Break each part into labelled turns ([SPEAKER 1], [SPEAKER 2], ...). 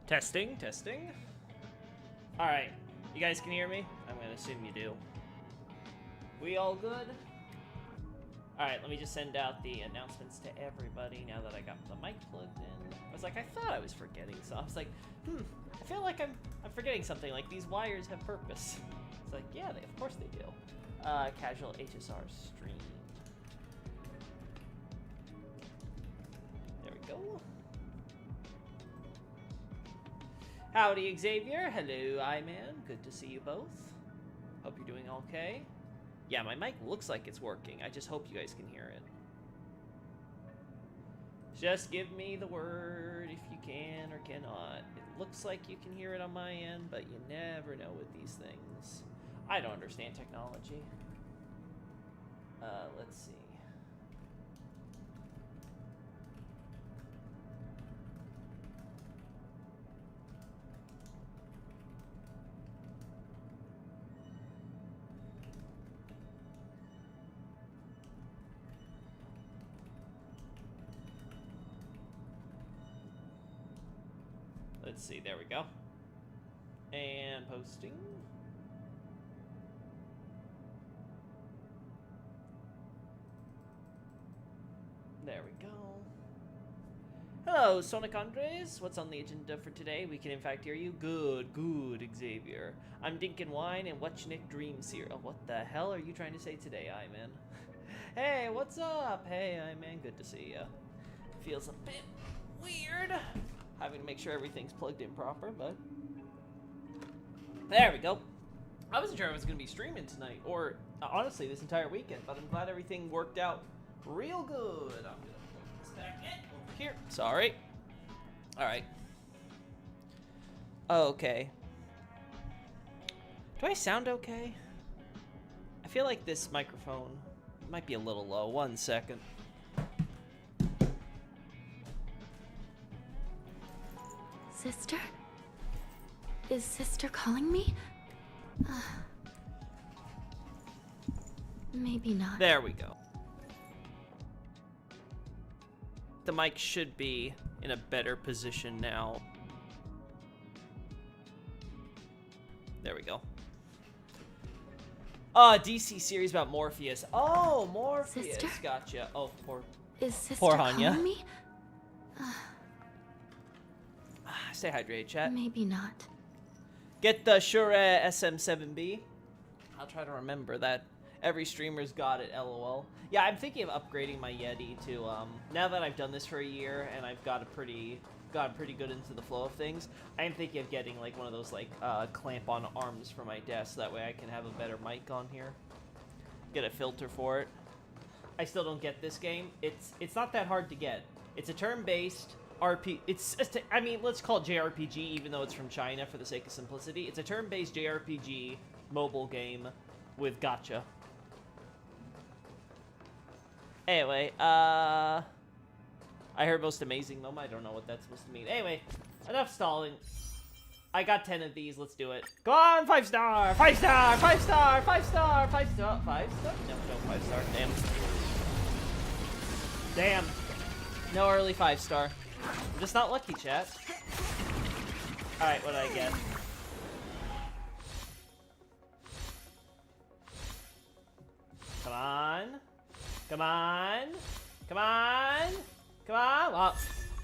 [SPEAKER 1] Testing, testing. Alright, you guys can hear me? I'm gonna assume you do. We all good? Alright, let me just send out the announcements to everybody now that I got the mic plugged in. I was like, I thought I was forgetting, so I was like, I feel like I'm forgetting something, like these wires have purpose. It's like, yeah, of course they do. Casual HSR stream. There we go. Howdy, Xavier. Hello, I-Man. Good to see you both. Hope you're doing okay. Yeah, my mic looks like it's working. I just hope you guys can hear it. Just give me the word if you can or cannot. It looks like you can hear it on my end, but you never know with these things. I don't understand technology. Let's see. Let's see, there we go. And posting. There we go. Hello, Sonic Andres. What's on the agenda for today? We can in fact hear you. Good, Xavier. I'm Dinkin Wine and Watchnik Dreams here. Oh, what the hell are you trying to say today, I-Man? Hey, what's up? Hey, I-Man, good to see ya. Feels a bit weird having to make sure everything's plugged in proper, but there we go. I wasn't sure I was going to be streaming tonight, or honestly this entire weekend, but I'm glad everything worked out real good. I'm going to plug this back in over here. Sorry. Alright. Okay. Do I sound okay? I feel like this microphone might be a little low. 1 second.
[SPEAKER 2] Sister? Is Sister calling me? Maybe not.
[SPEAKER 1] There we go. The mic should be in a better position now. There we go. DC series about Morpheus. Oh, Morpheus.
[SPEAKER 2] Sister?
[SPEAKER 1] Gotcha. Oh,
[SPEAKER 2] Is Sister
[SPEAKER 1] poor Hanya.
[SPEAKER 2] calling me?
[SPEAKER 1] Stay hydrated, chat.
[SPEAKER 2] Maybe not.
[SPEAKER 1] Get the Shure SM7B. I'll try to remember that. Every streamer's got it, lol. Yeah, I'm thinking of upgrading my Yeti to, now that I've done this for a year and I've gotten pretty good into the flow of things, I'm thinking of getting, like, one of those, like, clamp-on arms for my desk. That way I can have a better mic on here. Get a filter for it. I still don't get this game. It's not that hard to get. It's a turn-based I mean, let's call it JRPG, even though it's from China for the sake of simplicity. It's a turn-based JRPG mobile game with gacha. Anyway, I heard most amazing moment. I don't know what that's supposed to mean. Anyway, enough stalling. I got 10 of these. Let's do it. Go on, 5-star, 5-star, 5-star, 5-star, 5-star, 5-star. No, 5-star. Damn. Damn. No early 5-star. I'm just not lucky, chat. Alright, what did I get? Come on. Come on. Come on. Come on.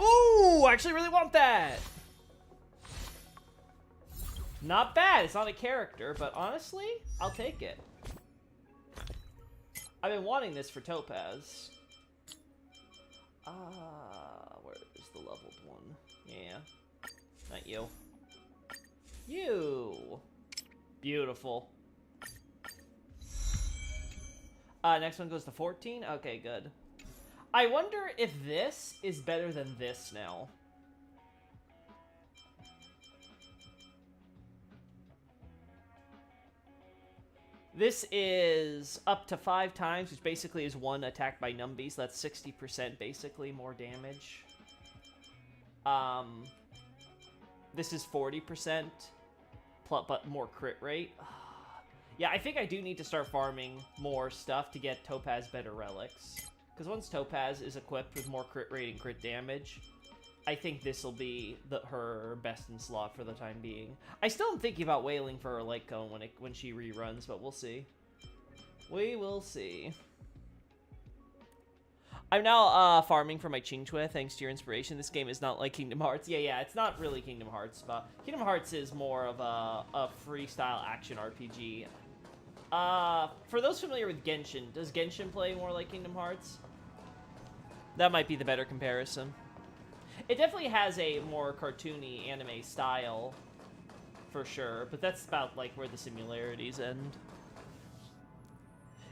[SPEAKER 1] Ooh, I actually really want that. Not bad. It's not a character, but honestly, I'll take it. I've been wanting this for Topaz. Where is the leveled one? Yeah. Not you. You! Beautiful. Next one goes to 14? Okay, good. I wonder if this is better than this now. This is up to 5 times, which basically is 1 attack by Numby, so that's 60% basically more damage. This is 40%, but more crit rate. Yeah, I think I do need to start farming more stuff to get Topaz better relics. Because once Topaz is equipped with more crit rate and crit damage, I think this will be her best in slot for the time being. I still am thinking about whaling for her light cone when she reruns, but we'll see. We will see. I'm now farming for my Qingque thanks to your inspiration. This game is not like Kingdom Hearts. Yeah, it's not really Kingdom Hearts, but Kingdom Hearts is more of a freestyle action RPG. For those familiar with Genshin, does Genshin play more like Kingdom Hearts? That might be the better comparison. It definitely has a more cartoony anime style, for sure, but that's about like where the similarities end.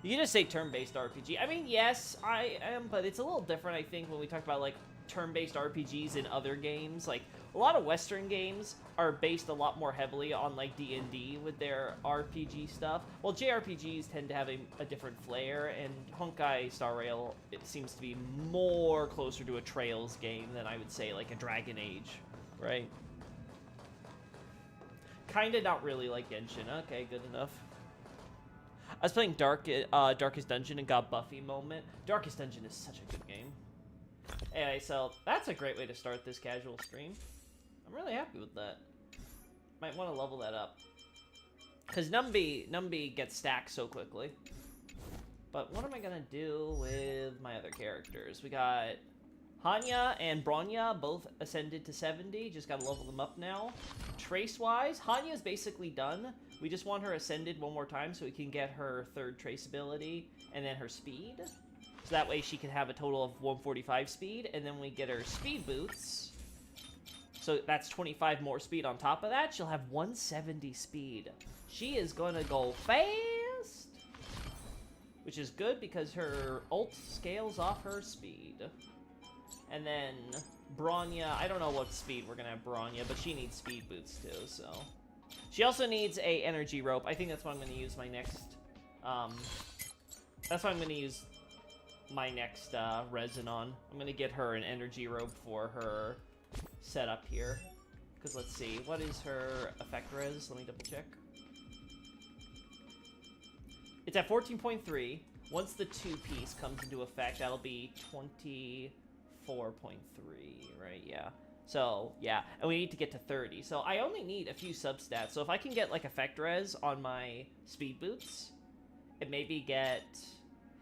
[SPEAKER 1] You can just say turn-based RPG. I mean, yes, I am, but it's a little different, I think, when we talk about, like, turn-based RPGs in other games. Like, a lot of Western games are based a lot more heavily on, like, D&D with their RPG stuff. Well, JRPGs tend to have a different flair, and Honkai Star Rail, it seems to be more closer to a Trails game than I would say, like, a Dragon Age, right? Kinda not really like Genshin. Okay, good enough. I was playing Darkest Dungeon and got Buffy moment. Darkest Dungeon is such a good game. Anyway, so that's a great way to start this casual stream. I'm really happy with that. Might want to level that up. Because Numby gets stacked so quickly. But what am I going to do with my other characters? We got Hanya and Bronya both ascended to 70. Just got to level them up now. Trace-wise, Hanya's basically done. We just want her ascended one more time so we can get her third trace ability and then her speed. So that way she can have a total of 145 speed, and then we get her speed boots. So that's 25 more speed on top of that. She'll have 170 speed. She is going to go fast, which is good because her ult scales off her speed. And then Bronya, I don't know what speed we're going to have Bronya, but she needs speed boots too, so... She also needs a energy rope. I think that's what I'm going to use my next, that's what I'm going to use my next, resin on. I'm going to get her an energy rope for her setup here. Because let's see, what is her effect res? Let me double check. It's at 14.3. Once the 2-piece comes into effect, that'll be 24.3, right? Yeah. So, yeah, and we need to get to 30. So I only need a few substats. So if I can get, like, effect res on my speed boots, and maybe get...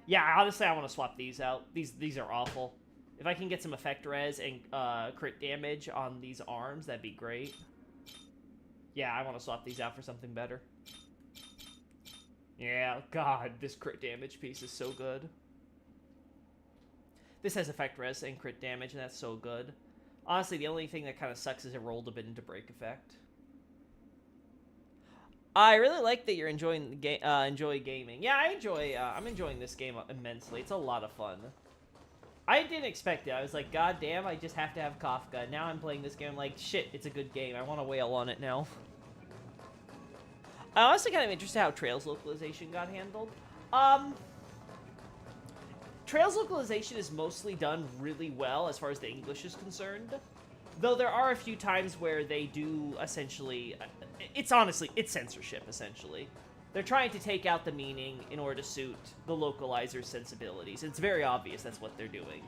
[SPEAKER 1] Yeah, honestly, I want to swap these out. These are awful. If I can get some effect res and crit damage on these arms, that'd be great. Yeah, I want to swap these out for something better. Yeah, God, this crit damage piece is so good. This has effect res and crit damage, and that's so good. Honestly, the only thing that kind of sucks is it rolled a bit into break effect. I really like that you're enjoying enjoy gaming. Yeah, I'm enjoying this game immensely. It's a lot of fun. I didn't expect it. I was like, God damn, I just have to have Kafka. Now I'm playing this game. I'm like, shit, it's a good game. I want to whale on it now. I'm also kind of interested how Trails localization got handled. Trails localization is mostly done really well as far as the English is concerned. Though there are a few times where they do essentially... It's censorship, essentially. They're trying to take out the meaning in order to suit the localizer's sensibilities. It's very obvious that's what they're doing.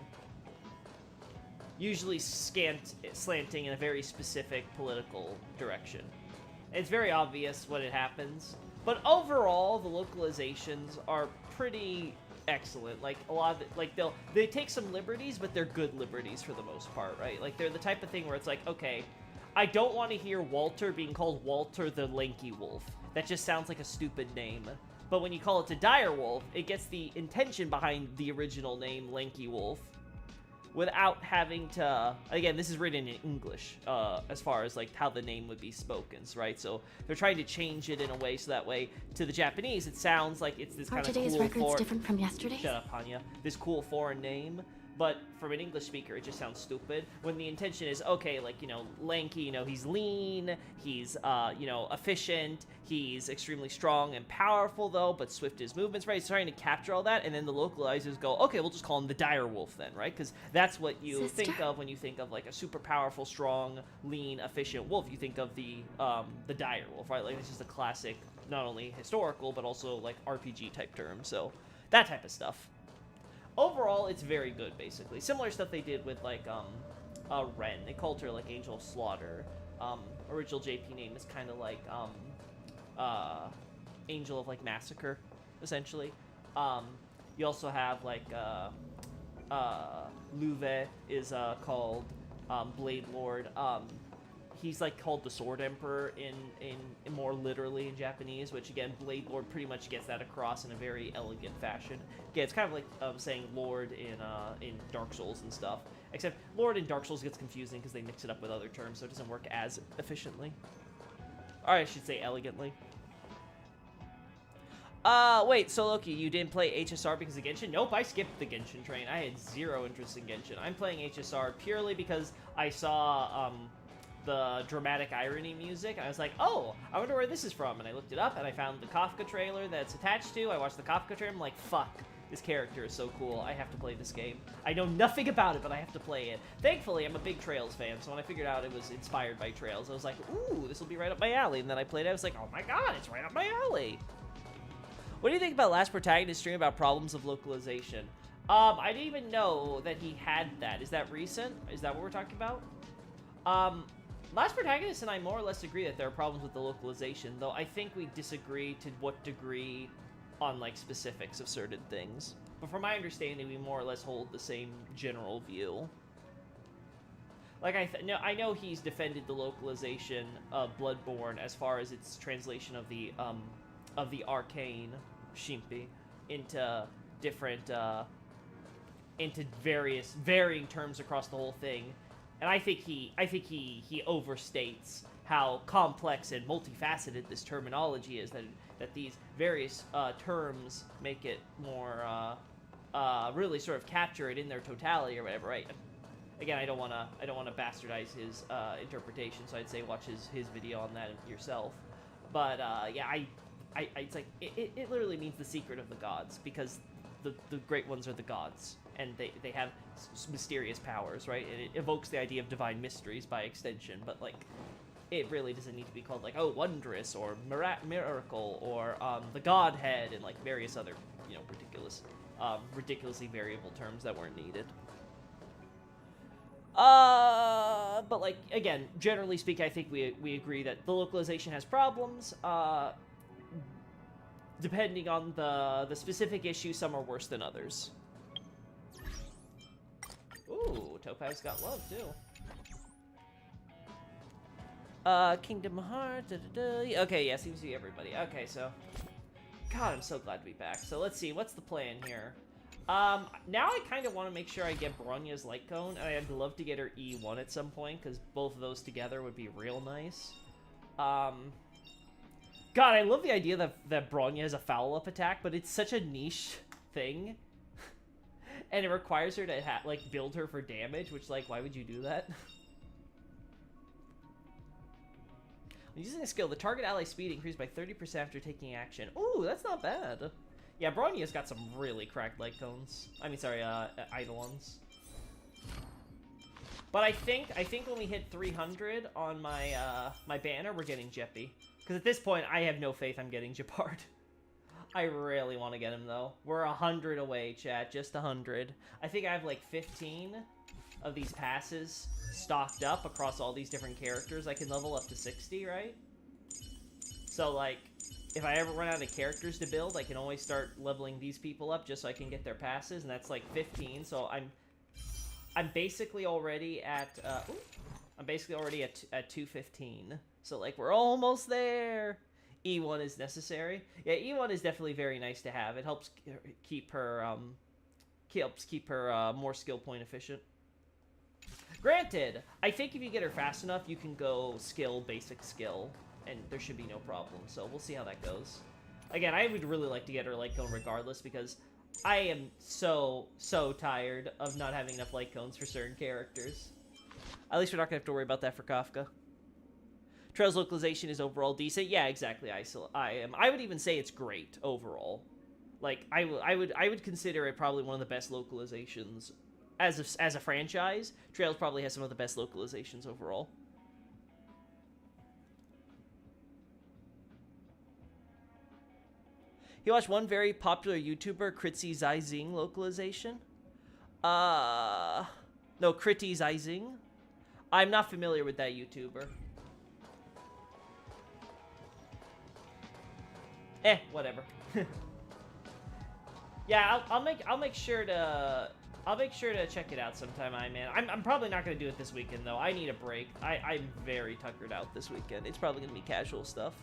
[SPEAKER 1] Usually slanting in a very specific political direction. It's very obvious when it happens. But overall, the localizations are pretty... excellent. Like a lot of it, like they take some liberties, but they're good liberties for the most part, right? Like they're the type of thing where it's like, okay, I don't want to hear Walter being called Walter the Lanky Wolf. That just sounds like a stupid name. But when you call it a dire wolf, it gets the intention behind the original name Lanky Wolf without having to, again, this is written in English, as far as, like, how the name would be spoken, right? So they're trying to change it in a way so that way, to the Japanese, it sounds like it's this kind of cool
[SPEAKER 2] today's records different from yesterday's?
[SPEAKER 1] Shut up, Hanya. This cool foreign name. But from an English speaker, it just sounds stupid. When the intention is, okay, like, you know, lanky, you know, he's lean, he's, you know, efficient, he's extremely strong and powerful, though, but swift his movements, right? He's trying to capture all that, and then the localizers go, okay, we'll just call him the dire wolf then, right? Because that's what you think of when you think of, like, a super powerful, strong, lean, efficient wolf. You think of the dire wolf, right? Like, it's just a classic, not only historical, but also, like, RPG-type term, so that type of stuff. Overall, it's very good, basically. Similar stuff they did with, like, Ren. They called her like Angel of Slaughter. Original JP name is kind of like Angel of like Massacre, essentially. You also have like Luve is called Blade Lord. He's like called the Sword Emperor in more literally in Japanese, which again Blade Lord pretty much gets that across in a very elegant fashion. Again, it's kind of like saying Lord in Dark Souls and stuff. Except Lord in Dark Souls gets confusing because they mix it up with other terms, so it doesn't work as efficiently. Or I should say elegantly. Wait, so Loki, you didn't play HSR because of Genshin? Nope, I skipped the Genshin train. I had zero interest in Genshin. I'm playing HSR purely because I saw, the dramatic irony music, and I was like, oh, I wonder where this is from, and I looked it up, and I found the Kafka trailer that's attached to. I watched the Kafka trailer, I'm like, fuck, this character is so cool, I have to play this game. I know nothing about it, but I have to play it. Thankfully, I'm a big Trails fan, so when I figured out it was inspired by Trails, I was like, ooh, this will be right up my alley, and then I played it, I was like, oh my god, it's right up my alley. What do you think about last protagonist stream about problems of localization? I didn't even know that he had that. Is that recent? Is that what we're talking about? Last Protagonist and I more or less agree that there are problems with the localization, though I think we disagree to what degree on, like, specifics of certain things. But from my understanding, we more or less hold the same general view. Like, I know he's defended the localization of Bloodborne as far as its translation of the arcane Shimpi into different, into various varying terms across the whole thing. And I think he overstates how complex and multifaceted this terminology is. That these various terms make it more really sort of capture it in their totality or whatever. Right? Again, I don't wanna bastardize his interpretation, so I'd say watch his video on that yourself. But yeah, it's like it literally means the secret of the gods, because the great ones are the gods. And they have mysterious powers, right? And it evokes the idea of divine mysteries by extension, but, like, it really doesn't need to be called, like, oh, wondrous, or miracle, or, the godhead, and, like, various other, you know, ridiculously variable terms that weren't needed. But, like, again, generally speaking, I think we agree that the localization has problems. Depending on the specific issue, some are worse than others. Ooh, Topaz got love, too. Kingdom Hearts, Okay, yeah, seems to be everybody. Okay, so... God, I'm so glad to be back. So let's see, what's the plan here? Now I kind of want to make sure I get Bronya's Light Cone, and I'd love to get her E1 at some point, because both of those together would be real nice. God, I love the idea that Bronya has a foul-up attack, but it's such a niche thing. And it requires her to, like, build her for damage, which, like, why would you do that? When using a skill, the target ally speed increased by 30% after taking action. Ooh, that's not bad. Yeah, Bronya's got some really cracked light cones. I mean, sorry, Eidolons. But I think when we hit 300 on my, my banner, we're getting Jeppy. Because at this point, I have no faith I'm getting Gepard. I really want to get him, though. We're 100 away, chat. Just 100. I think I have, like, 15 of these passes stocked up across all these different characters. I can level up to 60, right? So, like, if I ever run out of characters to build, I can always start leveling these people up just so I can get their passes, and that's, like, 15. So I'm basically already at, I'm basically already at 215. So, like, we're almost there. E1 is necessary. Yeah, E1 is definitely very nice to have. It helps keep her, more skill point efficient. Granted, I think if you get her fast enough, you can go basic skill, and there should be no problem. So we'll see how that goes. Again, I would really like to get her light cone regardless, because I am so tired of not having enough light cones for certain characters. At least we're not gonna have to worry about that for Kafka. Trails localization is overall decent. Yeah, exactly. I would even say it's great overall. Like, I would consider it probably one of the best localizations as a franchise. Trails probably has some of the best localizations overall. You watched one very popular YouTuber, Critzy Zizing localization? No, Critty Zizing. I'm not familiar with that YouTuber. Whatever. Yeah, I'll make sure to check it out sometime, man. I'm probably not gonna do it this weekend though. I need a break. I'm very tuckered out this weekend. It's probably gonna be casual stuff.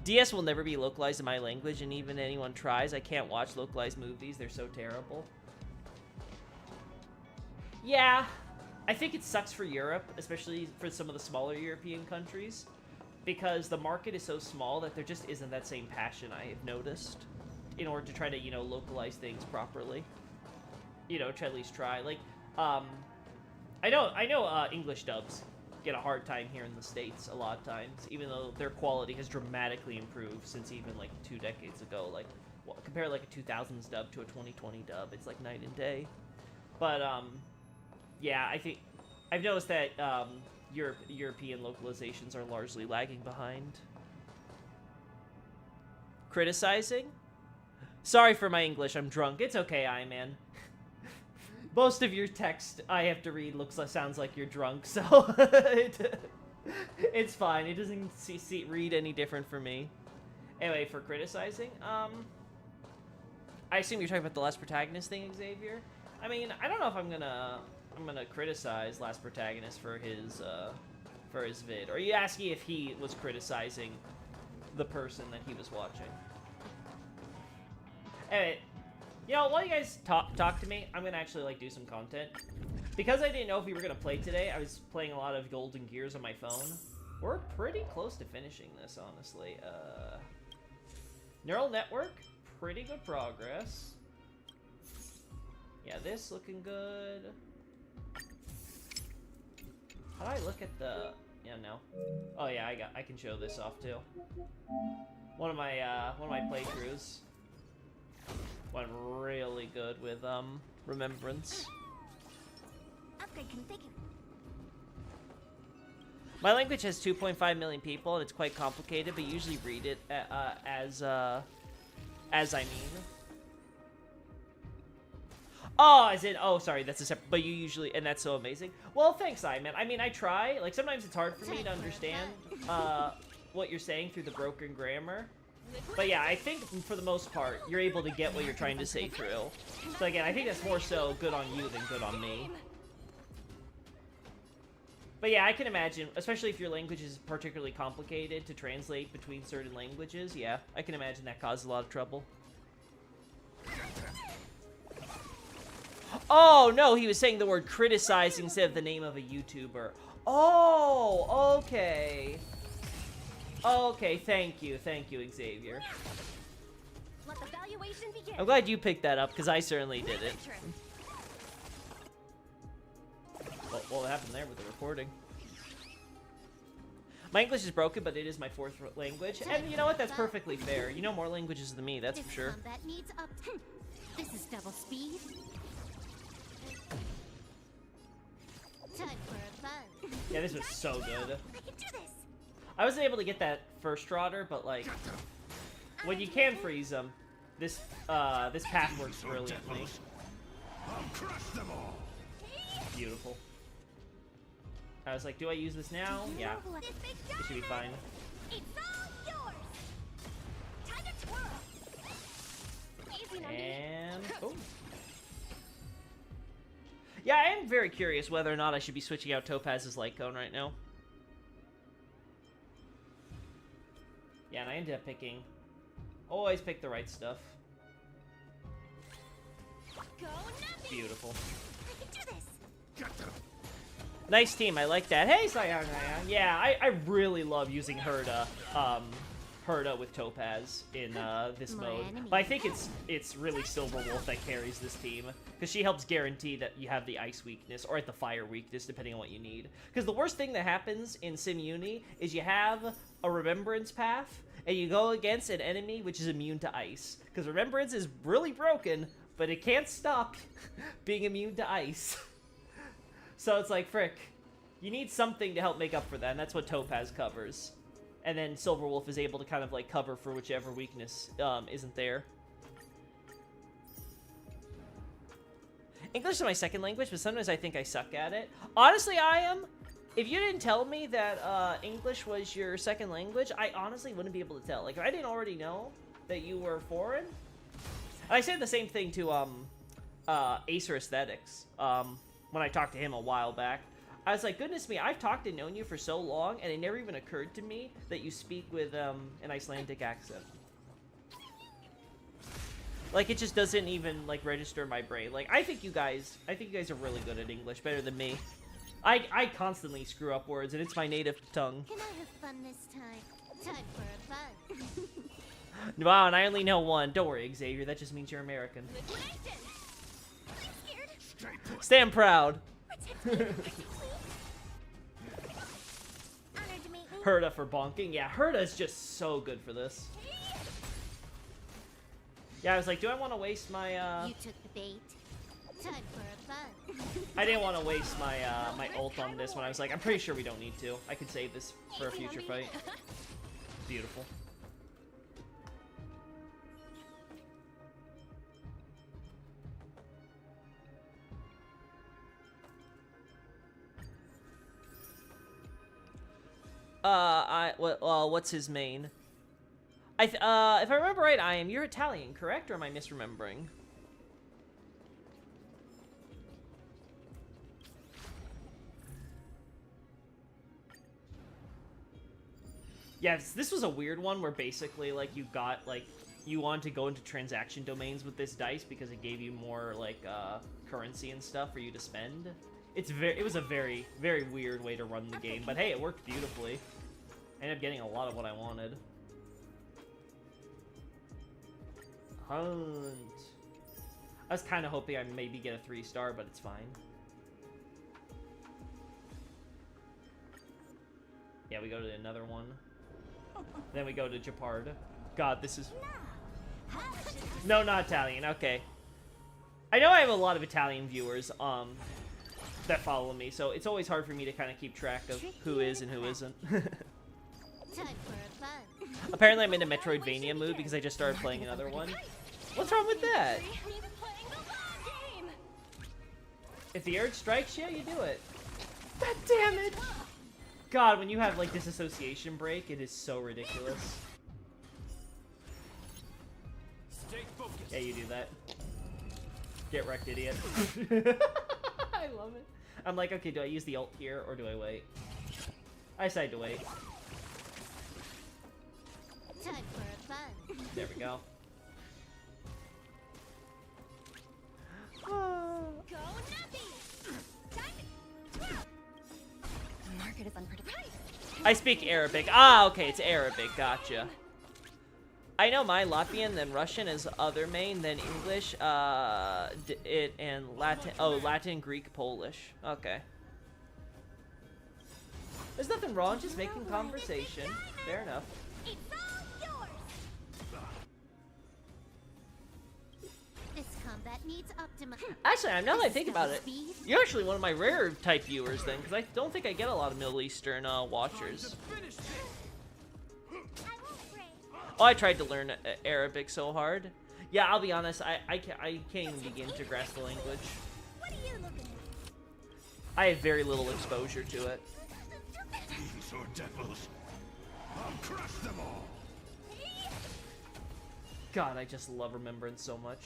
[SPEAKER 1] DS will never be localized in my language, and even anyone tries, I can't watch localized movies. They're so terrible. Yeah, I think it sucks for Europe, especially for some of the smaller European countries, because the market is so small that there just isn't that same passion I have noticed in order to try to, you know, localize things properly. You know, to at least try. Like, I know English dubs get a hard time here in the States a lot of times, even though their quality has dramatically improved since even, like, 2 decades ago. Like, well, compare, like, a 2000s dub to a 2020 dub. It's, like, night and day. But, yeah, I think I've noticed that, European localizations are largely lagging behind. Criticizing? Sorry for my English, I'm drunk. It's okay, man. Most of your text I have to read sounds like you're drunk, so it's fine. It doesn't read any different for me. Anyway, for criticizing, I assume you're talking about the Last Protagonist thing, Xavier. I mean, I don't know if I'm gonna criticize Last Protagonist for his vid. Or are you asking if he was criticizing the person that he was watching? Anyway, you know, while you guys talk to me, I'm gonna actually, like, do some content. Because I didn't know if we were gonna play today, I was playing a lot of Golden Gears on my phone. We're pretty close to finishing this, honestly. Neural network, pretty good progress. Yeah, this looking good. How do I look at the... Yeah, no. Oh yeah, I can show this off too. One of my playthroughs went really good with Remembrance.
[SPEAKER 3] Upgrade configured.
[SPEAKER 1] My language has 2.5 million people, and it's quite complicated, but you usually read it as I mean. Oh, as in, oh, sorry, that's a separate, but you usually, and that's so amazing. Well, thanks, man. I mean, I try. Like, sometimes it's hard for me to understand what you're saying through the broken grammar. But yeah, I think for the most part, you're able to get what you're trying to say through. So again, I think that's more so good on you than good on me. But yeah, I can imagine, especially if your language is particularly complicated to translate between certain languages, yeah, I can imagine that causes a lot of trouble. Oh, no, he was saying the word criticizing instead of the name of a YouTuber. Oh, okay. Okay, thank you, Xavier.
[SPEAKER 3] Let the valuation begin.
[SPEAKER 1] I'm glad you picked that up, because I certainly didn't. What happened there with the recording? My English is broken, but it is my 4th language, and you know what? That's perfectly fair. You know more languages than me, that's for sure.
[SPEAKER 3] Combat needs up. This is double speed. Time for fun.
[SPEAKER 1] Yeah, this was so good.
[SPEAKER 3] I can do this.
[SPEAKER 1] I wasn't able to get that first Trotter, but like, when you can freeze them, this path works brilliantly. Beautiful. I was like, do I use this now? Yeah, it should be fine.
[SPEAKER 3] It's all yours. Time to twirl. Easy,
[SPEAKER 1] And boom. Yeah, I am very curious whether or not I should be switching out Topaz's light cone right now. Yeah, and I ended up picking... Always pick the right stuff.
[SPEAKER 3] Go nuts.
[SPEAKER 1] Beautiful.
[SPEAKER 3] I can do this.
[SPEAKER 1] Nice team, I like that. Hey, Sayang. Yeah, I really love using Herda with Topaz in this
[SPEAKER 3] My
[SPEAKER 1] mode.
[SPEAKER 3] enemy.
[SPEAKER 1] But I think it's really Silverwolf that carries this team, because she helps guarantee that you have the ice weakness or the fire weakness, depending on what you need. Because the worst thing that happens in SimUni is you have a Remembrance path, and you go against an enemy which is immune to ice. Because Remembrance is really broken, but it can't stop being immune to ice. So it's like, frick, you need something to help make up for that, and that's what Topaz covers. And then Silverwolf is able to kind of like cover for whichever weakness isn't there. English is my second language, but sometimes I think I suck at it. Honestly, I am. If you didn't tell me that English was your second language, I honestly wouldn't be able to tell. Like, if I didn't already know that you were foreign. And I said the same thing to Acer Aesthetics when I talked to him a while back. I was like, goodness me, I've talked and known you for so long, and it never even occurred to me that you speak with an Icelandic accent. Like, it just doesn't even, like, register in my brain. Like, I think you guys are really good at English, better than me. I constantly screw up words, and it's my native tongue.
[SPEAKER 3] Can I have fun this time? Time for a fun.
[SPEAKER 1] Wow, and I only know one. Don't worry, Xavier, that just means you're American.
[SPEAKER 3] Liquidation! I'm scared.
[SPEAKER 1] Stand proud.
[SPEAKER 3] Protect me. Honored to meet me.
[SPEAKER 1] Herda for bonking. Yeah, Herda's just so good for this. Yeah, I was like, do I want to waste my,
[SPEAKER 3] You took the bait. Time for a fun.
[SPEAKER 1] I didn't want to waste my, my ult on this one. I was like, I'm pretty sure we don't need to. I can save this for a future fight. Beautiful. What's his main? If I remember right, you're Italian, correct? Or am I misremembering? Yes, this was a weird one where basically, like, you wanted to go into transaction domains with this dice because it gave you more, like, currency and stuff for you to spend. It was a very, very weird way to run the game, but hey, it worked beautifully. I ended up getting a lot of what I wanted. Hunt. I was kind of hoping I'd maybe get a 3-star, but it's fine. Yeah, we go to another one. Then we go to Japard. God, this is... No, not Italian. Okay. I know I have a lot of Italian viewers that follow me, so it's always hard for me to kind of keep track of who is and who isn't.
[SPEAKER 3] Time for a fun.
[SPEAKER 1] Apparently I'm in a Metroidvania mood because I just started playing another one. What's wrong with that? If the urge strikes you, you do it. God damn it! God, when you have, like, disassociation break, it is so ridiculous. Yeah, you do that. Get wrecked, idiot. I love it. I'm like, okay, do I use the ult here, or do I wait? I decide to wait.
[SPEAKER 3] Time for a fun.
[SPEAKER 1] There we go.
[SPEAKER 3] Go Nappy! Time to... Market is unpredictable.
[SPEAKER 1] I speak Arabic. Ah, okay, it's Arabic. Gotcha. I know my Latvian, then Russian is other main, then English, and Latin. Oh, Latin, Greek, Polish. Okay. There's nothing wrong, just making conversation. Fair enough.
[SPEAKER 3] It's all yours! This combat needs optima...
[SPEAKER 1] Actually, now that I think about it, you're actually one of my rare type viewers then, because I don't think I get a lot of Middle Eastern watchers.
[SPEAKER 3] I won't break.
[SPEAKER 1] Oh, I tried to learn Arabic so hard. Yeah, I'll be honest, I can't even begin to grasp the language.
[SPEAKER 3] What are you looking at?
[SPEAKER 1] I have very little exposure to it.
[SPEAKER 4] These are devils. I'll crush them all.
[SPEAKER 1] God, I just love Remembrance so much.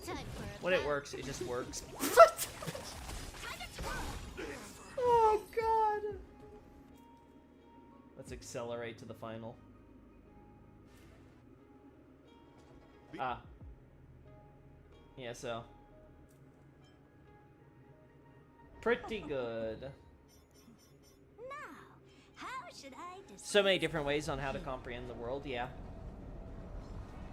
[SPEAKER 3] Time for a
[SPEAKER 1] When it
[SPEAKER 3] fun.
[SPEAKER 1] works, it just works.
[SPEAKER 3] Time to twirl.
[SPEAKER 1] Oh, God. Let's accelerate to the final. Ah. Yeah, so. Pretty good.
[SPEAKER 3] Now, how should I describe...
[SPEAKER 1] So many different ways on how to comprehend the world, yeah.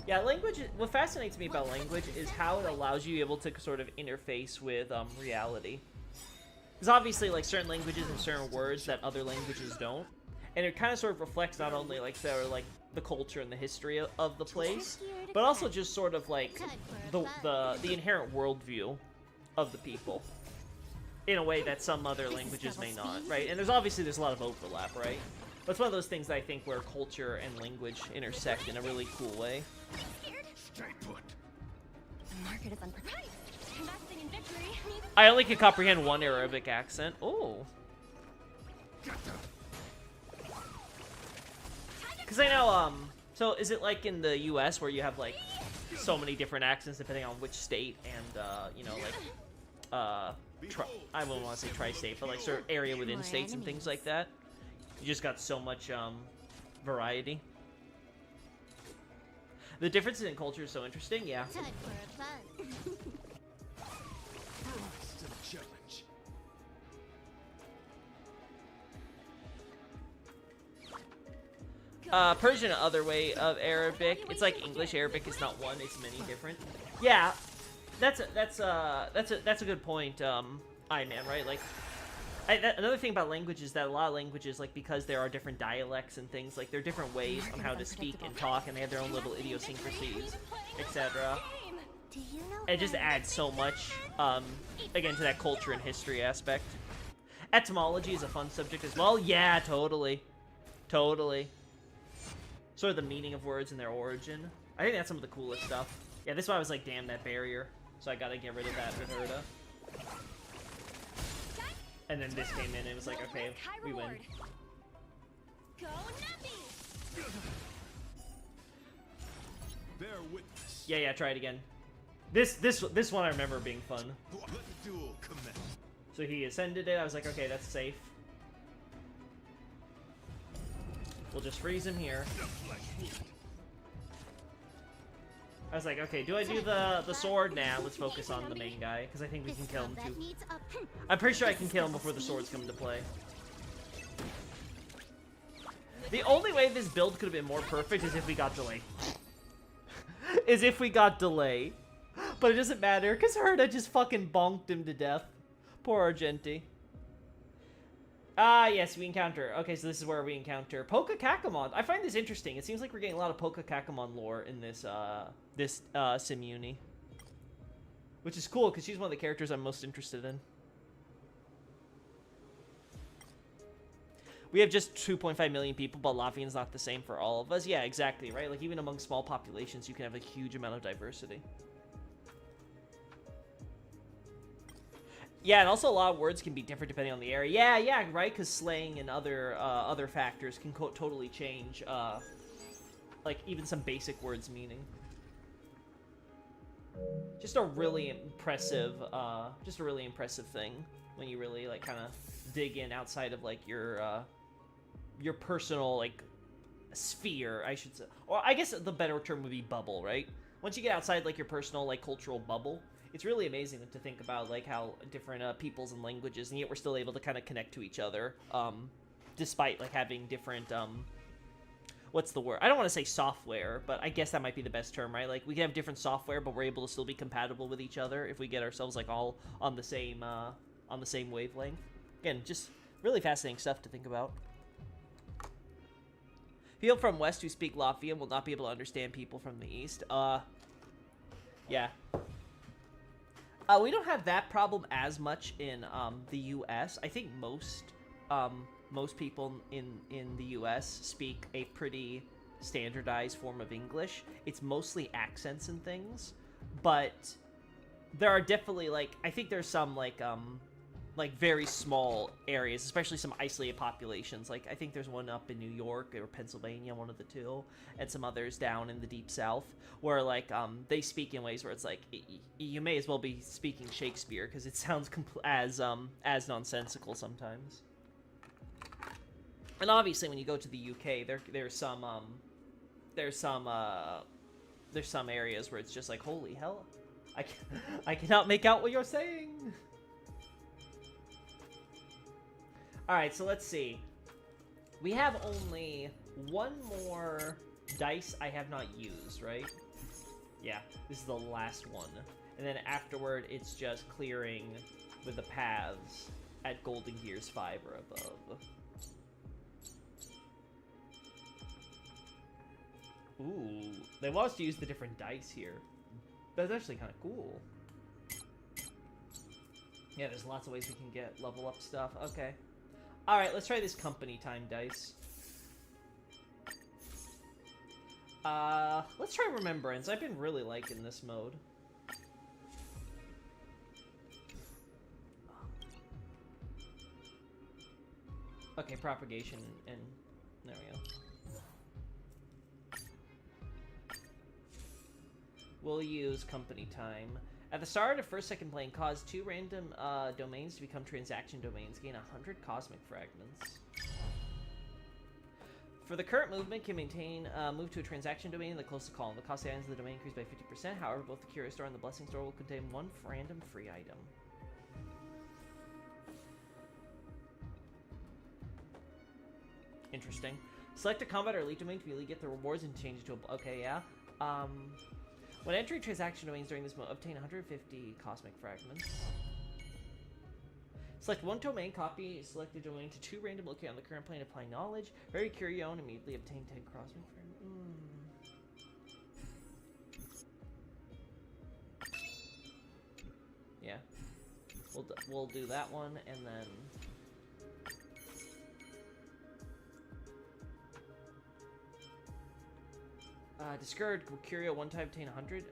[SPEAKER 1] Yeah, language, what fascinates me about language is how it allows you able to sort of interface with reality. Because obviously, like, certain languages have certain words that other languages don't. And it kind of sort of reflects not only, like, the culture and the history of the place, but also just sort of, like, the inherent worldview of the people. In a way that some other languages may not, right? And there's a lot of overlap, right? But it's one of those things I think where culture and language intersect in a really cool way.
[SPEAKER 4] Stay put.
[SPEAKER 3] The market is unpredictable. Investing in victory needs
[SPEAKER 1] I only can comprehend one Arabic accent. Oh. Because I know, so is it like in the US where you have, like, so many different accents depending on which state and, you know, like, I wouldn't want to say tri-state, but, like, sort of area within states and things like that? You just got so much, variety. The differences in culture is so interesting, yeah.
[SPEAKER 3] Time for a fun.
[SPEAKER 4] Rise to the challenge.
[SPEAKER 1] Persian, other way of Arabic. It's like English. Arabic is not one; it's many different. Yeah, that's a good point. Iron Man, right? Like, another thing about language is that a lot of languages, like, because there are different dialects and things, like, there are different ways on how to speak and talk, and they have their own little idiosyncrasies, etc.
[SPEAKER 3] Do you know
[SPEAKER 1] It just adds so much, again, to that culture and history aspect. Etymology is a fun subject as well. Yeah, totally. Totally. Sort of the meaning of words and their origin. I think that's some of the coolest stuff. Yeah, this is why I was like, damn, that barrier. So I gotta get rid of that with Herda. And then this came in and it was like, okay, we win.
[SPEAKER 3] Go Nappy!
[SPEAKER 4] Bear witness.
[SPEAKER 1] Yeah, try it again. This one I remember being fun.
[SPEAKER 4] Let the duel commence.
[SPEAKER 1] So he ascended it, I was like, okay, that's safe. We'll just freeze him here. I was like, okay, do I do the sword? Nah, let's focus on the main guy, because I think we can kill him too. I'm pretty sure I can kill him before the swords come into play. The only way this build could have been more perfect is if we got delay. But it doesn't matter, because Herda just fucking bonked him to death. Poor Argenti. Ah, yes, we encounter. Okay, so this is where we encounter Poka Kakamon. I find this interesting. It seems like we're getting a lot of Poka Kakamon lore in this, Simuni. Which is cool, because she's one of the characters I'm most interested in. We have just 2.5 million people, but Latvian's not the same for all of us. Yeah, exactly, right? Like, even among small populations, you can have a huge amount of diversity. Yeah, and also a lot of words can be different depending on the area. Yeah, right, because slang and other factors can totally change, like, even some basic words' meaning. Just a really impressive thing when you really, like, kind of dig in outside of, like, your personal, like, sphere, I should say. Or I guess the better term would be bubble, right? Once you get outside, like, your personal, like, cultural bubble, it's really amazing to think about, like, how different peoples and languages, and yet we're still able to kind of connect to each other, despite, like, having different, what's the word? I don't want to say software, but I guess that might be the best term, right? Like, we can have different software, but we're able to still be compatible with each other if we get ourselves, like, all on the same wavelength. Again, just really fascinating stuff to think about. People from West who speak Latvian will not be able to understand people from the East. Yeah. We don't have that problem as much in the U.S. I think most people in the U.S. speak a pretty standardized form of English. It's mostly accents and things, but there are definitely, like, I think there's some, like very small areas, especially some isolated populations. Like, I think there's one up in New York or Pennsylvania, one of the two, and some others down in the deep south, where, like, they speak in ways where it's like, you may as well be speaking Shakespeare, because it sounds as nonsensical sometimes. And obviously, when you go to the UK, there's some areas where it's just like, holy hell, I cannot make out what you're saying. Alright, so let's see. We have only one more dice I have not used, right? Yeah, this is the last one. And then afterward, it's just clearing with the paths at Golden Gears 5 or above. Ooh, they want us to use the different dice here. That's actually kind of cool. Yeah, there's lots of ways we can get level up stuff. Okay. Alright, let's try this company time dice. Let's try Remembrance. I've been really liking this mode. Okay, propagation and there we go. We'll use company time. At the start of first second plane, cause 2 random domains to become transaction domains. Gain 100 cosmic fragments. For the current movement, can maintain move to a transaction domain in the closest column. The cost of the items of the domain increased by 50%. However, both the Curio Store and the Blessing Store will contain 1 random free item. Interesting. Select a combat or elite domain to immediately get the rewards and change it to a... Okay, yeah. When entering transaction domains during this mode, obtain 150 cosmic fragments. Select 1 domain, copy selected domain to 2 random located on the current plane, apply knowledge. Very Curio and immediately obtain 10 cosmic fragments. Yeah. We'll do that one, and then... discard Curio 1 time, obtain 100.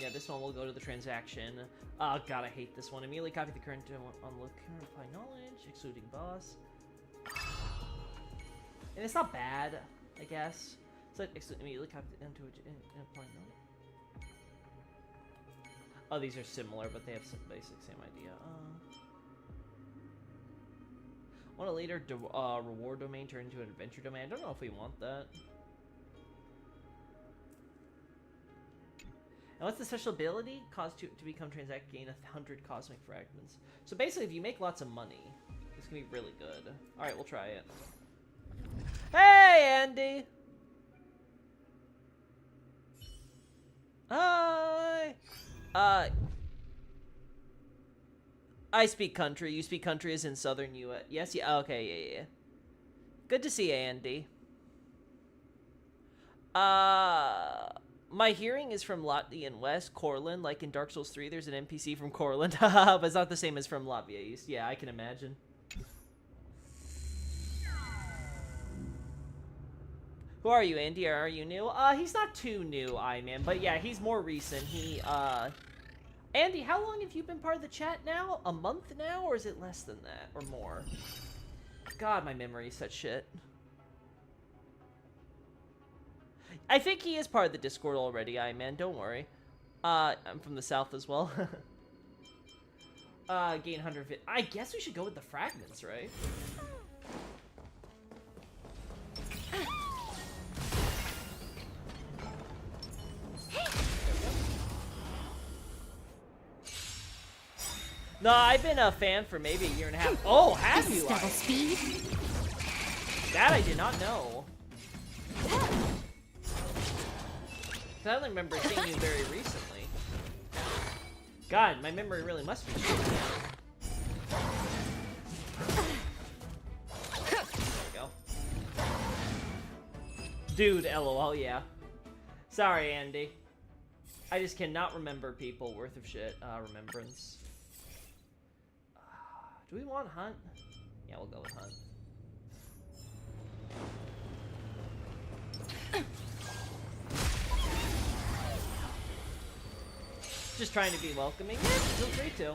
[SPEAKER 1] Yeah, this one will go to the transaction. Oh god, I hate this one. Immediately copy the current unlock current apply knowledge, excluding boss. And it's not bad, I guess. So immediately copy the into apply knowledge. Oh, these are similar, but they have some basic same idea. Want a later reward domain turn into an adventure domain? I don't know if we want that. And what's the special ability? Cause to become transact, gain 100 cosmic fragments. So basically, if you make lots of money, it's gonna be really good. All right, we'll try it. Hey, Andy. Hi. I speak country. You speak country as in southern U.S. Yes, yeah. Okay, yeah. Good to see you, Andy. My hearing is from Latvian West, Corlin. Like in Dark Souls 3, there's an NPC from Corlin. Haha, but it's not the same as from Latvia East. Yeah, I can imagine. Who are you, Andy? Or are you new? He's not too new, man. But yeah, he's more recent. Andy, how long have you been part of the chat now? A month now? Or is it less than that? Or more? God, my memory is such shit. I think he is part of the Discord already, man. Don't worry. I'm from the south as well. Gain 150. I guess we should go with the fragments, right? No, I've been a fan for maybe a year and a half. Oh, have you?
[SPEAKER 2] Double speed.
[SPEAKER 1] That I did not know. I only remember seeing you very recently. God, my memory really must be shit. There we go. Dude, LOL, yeah. Sorry, Andy. I just cannot remember people worth of shit. Remembrance. Do we want Hunt? Yeah, we'll go with Hunt. Just trying to be welcoming. Yeah, feel free to.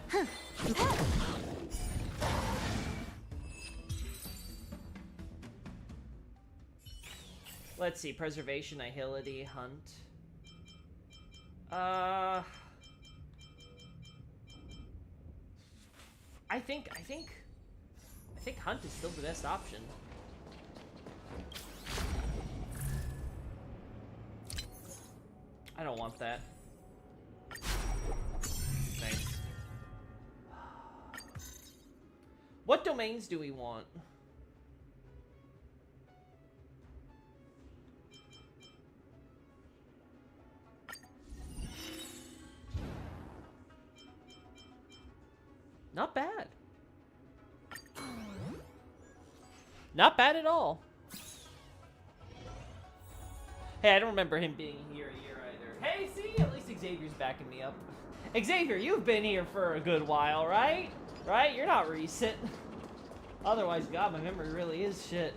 [SPEAKER 1] Let's see. Preservation, Nihility, Hunt. I think Hunt is still the best option. I don't want that. Nice. What domains do we want? Not bad. Not bad at all. Hey, I don't remember him being here a year either. Hey, see? At least Xavier's backing me up. Xavier, you've been here for a good while, right? Right? You're not recent. Otherwise, God, my memory really is shit.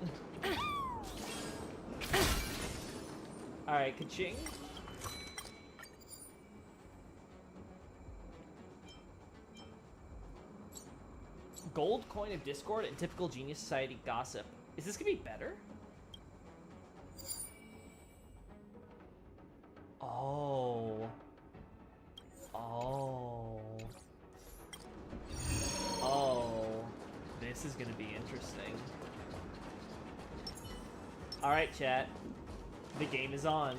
[SPEAKER 1] Alright, ka-ching. Gold coin of Discord and typical Genius Society gossip. Is this gonna be better? Oh. Oh. Oh. This is gonna be interesting. Alright, chat. The game is on.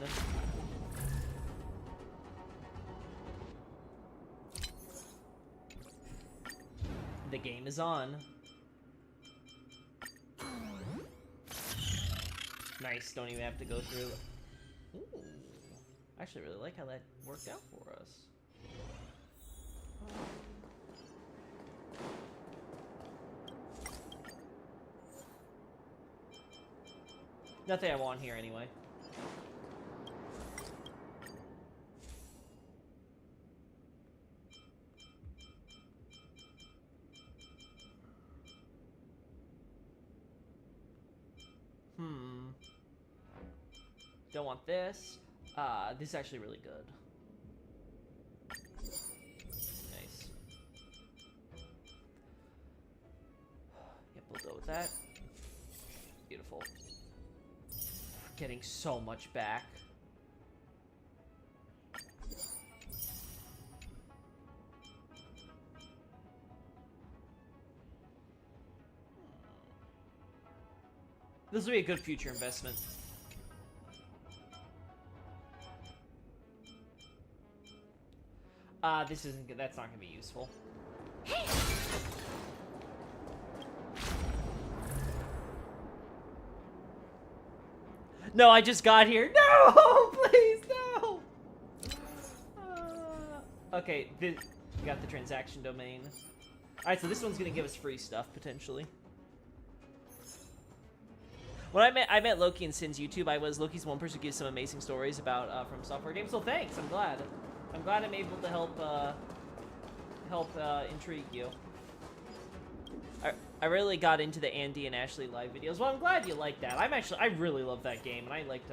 [SPEAKER 1] The game is on. Nice, don't even have to go through. Ooh. I actually really like how that worked out for us. Nothing I want here anyway. Don't want this. This is actually really good. Nice. Yep, we'll go with that. Beautiful. Getting so much back. This will be a good future investment. This isn't good. That's not gonna be useful. No, I just got here. No, please, no. Okay, we got the transaction domain. All right, so this one's gonna give us free stuff potentially. When I met Loki and Sin's YouTube, I was Loki's one person who gives some amazing stories about from software games. So thanks, I'm glad. I'm glad I'm able to help intrigue you. I really got into the Andy and Ashley live videos. Well, I'm glad you like that. I really love that game, and I liked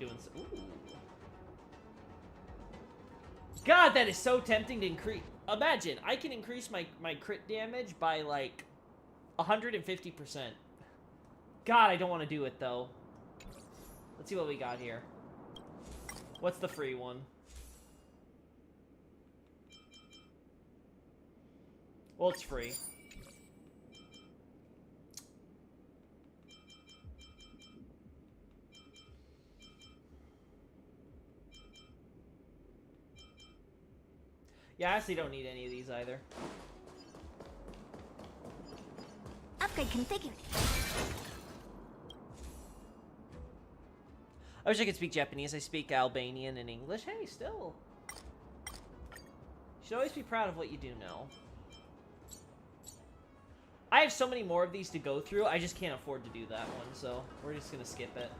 [SPEAKER 1] doing so. Ooh. God, that is so tempting to increase. Imagine, I can increase my crit damage by like 150%. God, I don't want to do it though. Let's see what we got here. What's the free one? Well, it's free. Yeah, I actually don't need any of these either.
[SPEAKER 3] Upgrade configured.
[SPEAKER 1] I wish I could speak Japanese. I speak Albanian and English. Hey, still. You should always be proud of what you do know. I have so many more of these to go through, I just can't afford to do that one, so we're just gonna skip it.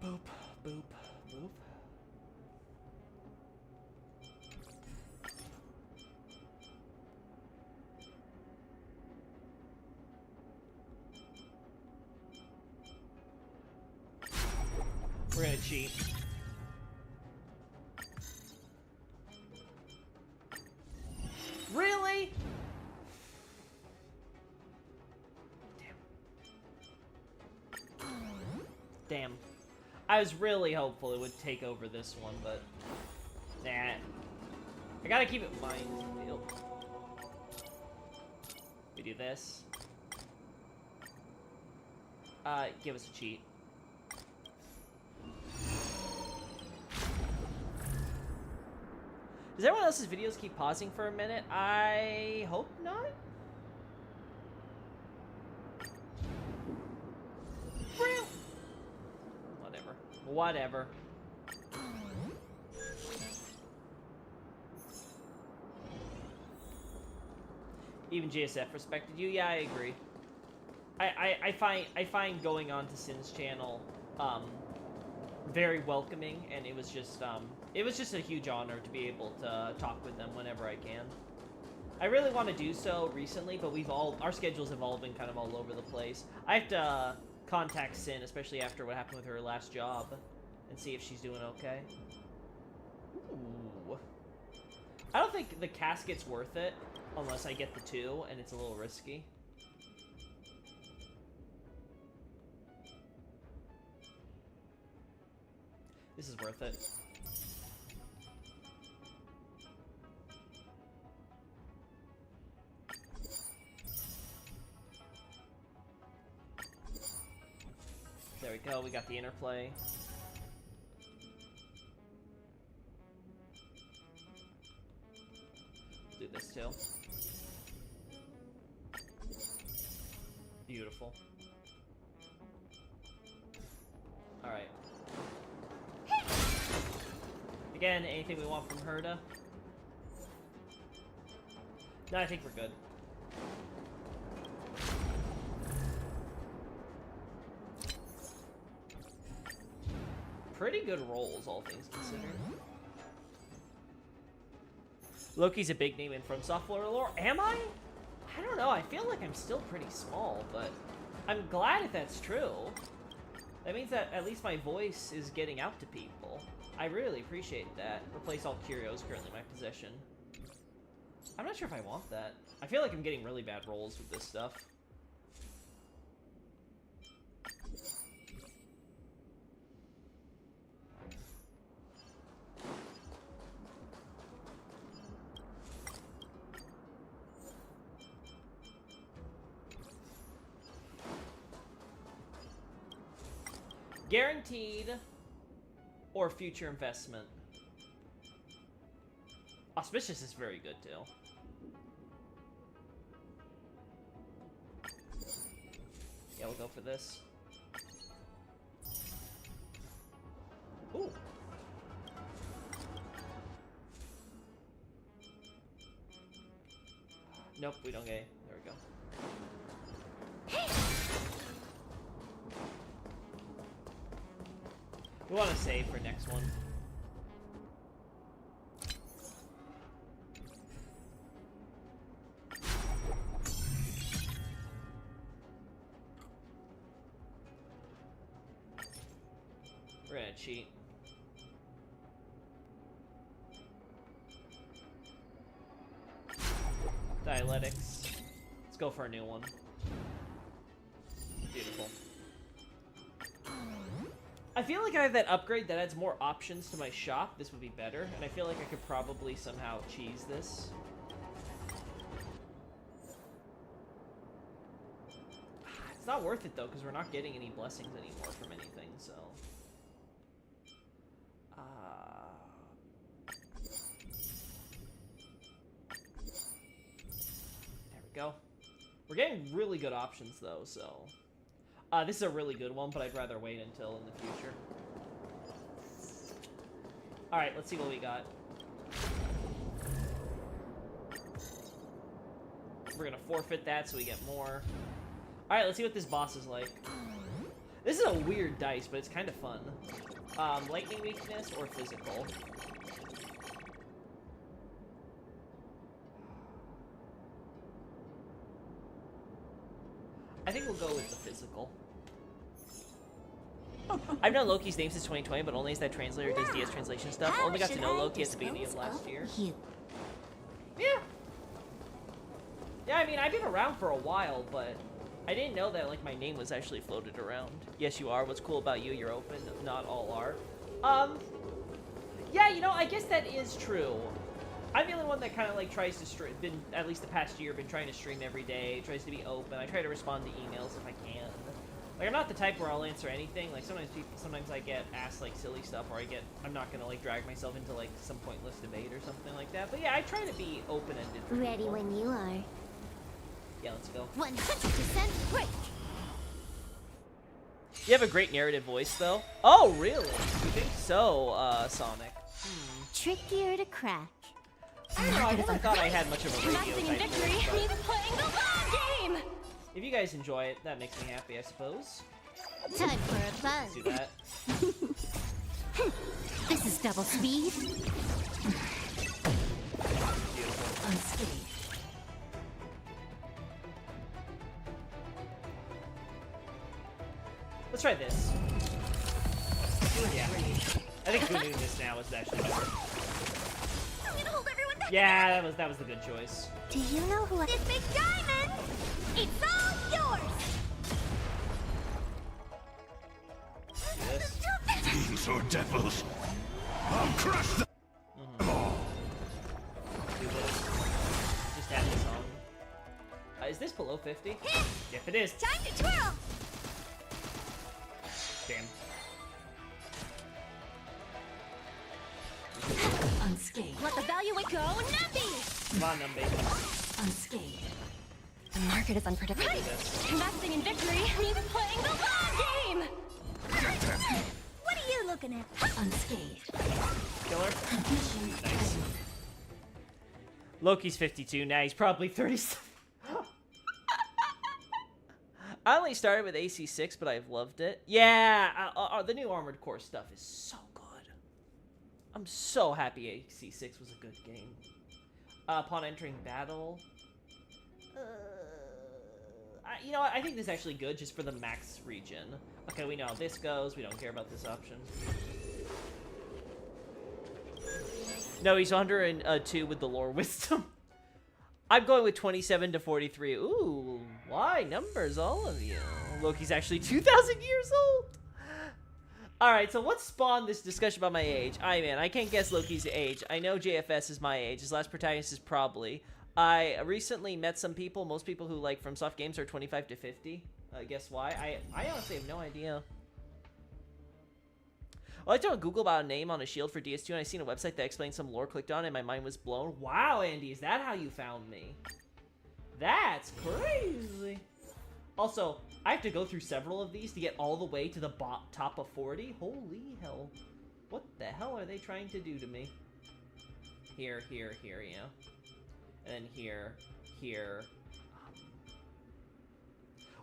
[SPEAKER 1] Boop, boop, boop. We're gonna cheat. Really? Damn. I was really hopeful it would take over this one, but nah. I gotta keep it in mind. We do this. Give us a cheat. Does everyone else's videos keep pausing for a minute? I hope not. Real. Whatever. Even JSF respected you. Yeah, I agree. I find going on to Sin's channel very welcoming, and it was just a huge honor to be able to talk with them whenever I can. I really want to do so recently, but our schedules have all been kind of all over the place. I have to contact Sin, especially after what happened with her last job, and see if she's doing okay. Ooh. I don't think the casket's worth it unless I get the 2, and it's a little risky. This is worth it. There we go, we got the interplay. Do this too. Beautiful. Alright. Again, anything we want from Herta? No, I think we're good. Pretty good rolls, all things considered. Loki's a big name in From Software lore. Am I? I don't know. I feel like I'm still pretty small, but I'm glad if that's true. That means that at least my voice is getting out to people. I really appreciate that. Replace all curios currently in my possession. I'm not sure if I want that. I feel like I'm getting really bad rolls with this stuff. Guaranteed or future investment. Auspicious is very good too. Yeah, we'll go for this. Ooh. Nope, we don't get it. There we go. We want to save for next one. We're gonna cheat. Dialectics. Let's go for a new one. Beautiful. I feel like I have that upgrade that adds more options to my shop. This would be better, and I feel like I could probably somehow cheese this. It's not worth it though, because we're not getting any blessings anymore from anything, so... There we go. We're getting really good options though, so... this is a really good one, but I'd rather wait until in the future. Alright, let's see what we got. We're gonna forfeit that so we get more. Alright, let's see what this boss is like. This is a weird dice, but it's kind of fun. Lightning weakness or physical? I think we'll go with the physical. I've known Loki's name since 2020, but only as that translator does DS translation stuff. Only got to know Loki at the beginning of last year. Yeah. Yeah, I mean, I've been around for a while, but I didn't know that, like, my name was actually floated around. Yes, you are. What's cool about you, you're open. Not all are. Yeah, you know, I guess that is true. I'm the only one that kind of, like, tries to stream, at least the past year, been trying to stream every day, tries to be open. I try to respond to emails if I can. Like, I'm not the type where I'll answer anything. Like, sometimes I get asked, like, silly stuff, or I'm not gonna, like, drag myself into, like, some pointless debate or something like that. But yeah, I try to be open-ended for
[SPEAKER 3] Ready
[SPEAKER 1] people.
[SPEAKER 3] when you are.
[SPEAKER 1] Yeah, let's go.
[SPEAKER 3] 100% break.
[SPEAKER 1] You have a great narrative voice, though. Oh, really? You think so, Sonic?
[SPEAKER 3] Trickier to crack.
[SPEAKER 1] I don't know, I never thought I had much of a radio
[SPEAKER 2] Nothing
[SPEAKER 1] type
[SPEAKER 2] victory
[SPEAKER 1] voice,
[SPEAKER 2] means
[SPEAKER 1] but
[SPEAKER 2] playing the long game!
[SPEAKER 1] if you guys enjoy it, that makes me happy, I suppose.
[SPEAKER 3] Time for a
[SPEAKER 1] Let's do
[SPEAKER 3] buzz.
[SPEAKER 1] that.
[SPEAKER 3] Double speed.
[SPEAKER 1] Beautiful.
[SPEAKER 3] Unscathed.
[SPEAKER 1] Let's try this. Yeah. I think doing this now is actually better.
[SPEAKER 3] I'm gonna hold everyone back.
[SPEAKER 1] Yeah, that was the good choice.
[SPEAKER 3] Do you know who this big diamond? It's all yours.
[SPEAKER 1] Do this.
[SPEAKER 4] Fiends or devils, I'll crush them all.
[SPEAKER 1] Do this. Just have this on. Is this below 50? Yep, it is.
[SPEAKER 3] Time to twirl.
[SPEAKER 1] Damn.
[SPEAKER 2] Unscathed.
[SPEAKER 3] Let the value go, Numpy.
[SPEAKER 1] Come on, Numby.
[SPEAKER 2] Unscathed.
[SPEAKER 3] The market is unpredictable.
[SPEAKER 1] Do this.
[SPEAKER 2] Investing in victory means playing the long game.
[SPEAKER 3] What are you looking at?
[SPEAKER 2] Unscathed.
[SPEAKER 1] Killer.
[SPEAKER 2] Mission
[SPEAKER 1] Nice. Loki's 52. Now he's probably 37. I only started with AC6, but I've loved it. Yeah, the new Armored Core stuff is so good. I'm so happy AC6 was a good game. Upon entering battle... you know what? I think this is actually good just for the max region. Okay, we know how this goes. We don't care about this option. No, he's 102 with the lore wisdom. I'm going with 27 to 43. Ooh, why numbers, all of you? Loki's actually 2,000 years old. All right, so what spawned this discussion about my age? I can't guess Loki's age. I know JFS is my age. His last protagonist is probably. I recently met some people. Most people who like FromSoft games are 25 to 50. Guess why? I honestly have no idea. I looked on Google about a name on a shield for DS2, and I seen a website that explained some lore. Clicked on it, and my mind was blown. Wow, Andy, is that how you found me? That's crazy. Also, I have to go through several of these to get all the way to the top of 40. Holy hell. What the hell are they trying to do to me? Here, here, here, yeah. And then here, here.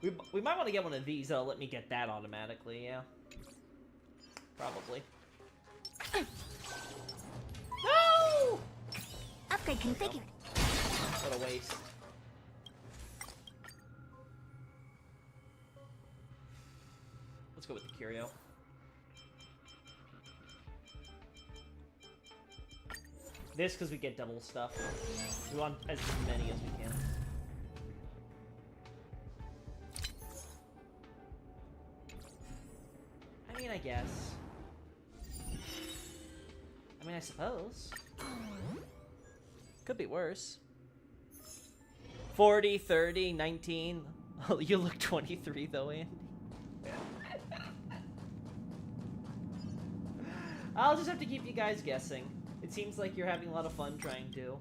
[SPEAKER 1] We might want to get one of these that'll let me get that automatically, yeah. Probably. No!
[SPEAKER 3] Upgrade configured.
[SPEAKER 1] What a waste. Let's go with the Curio. This because we get double stuff. We want as many as we can. I mean, I guess. I mean, I suppose. Could be worse. 40, 30, 19. Oh, you look 23 though, Andy. I'll just have to keep you guys guessing. It seems like you're having a lot of fun trying to.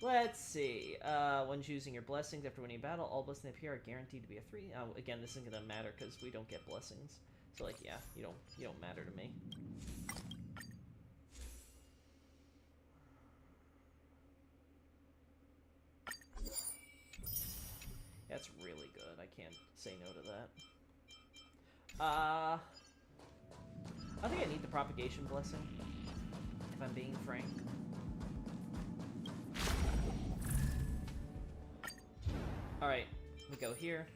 [SPEAKER 1] Let's see. When choosing your blessings after winning a battle, all blessings appear are guaranteed to be a 3. Again, this isn't gonna matter because we don't get blessings. So like, yeah, you don't matter to me. That's really good. I can't say no to that. I think I need the propagation blessing, if I'm being frank. Alright, we go here.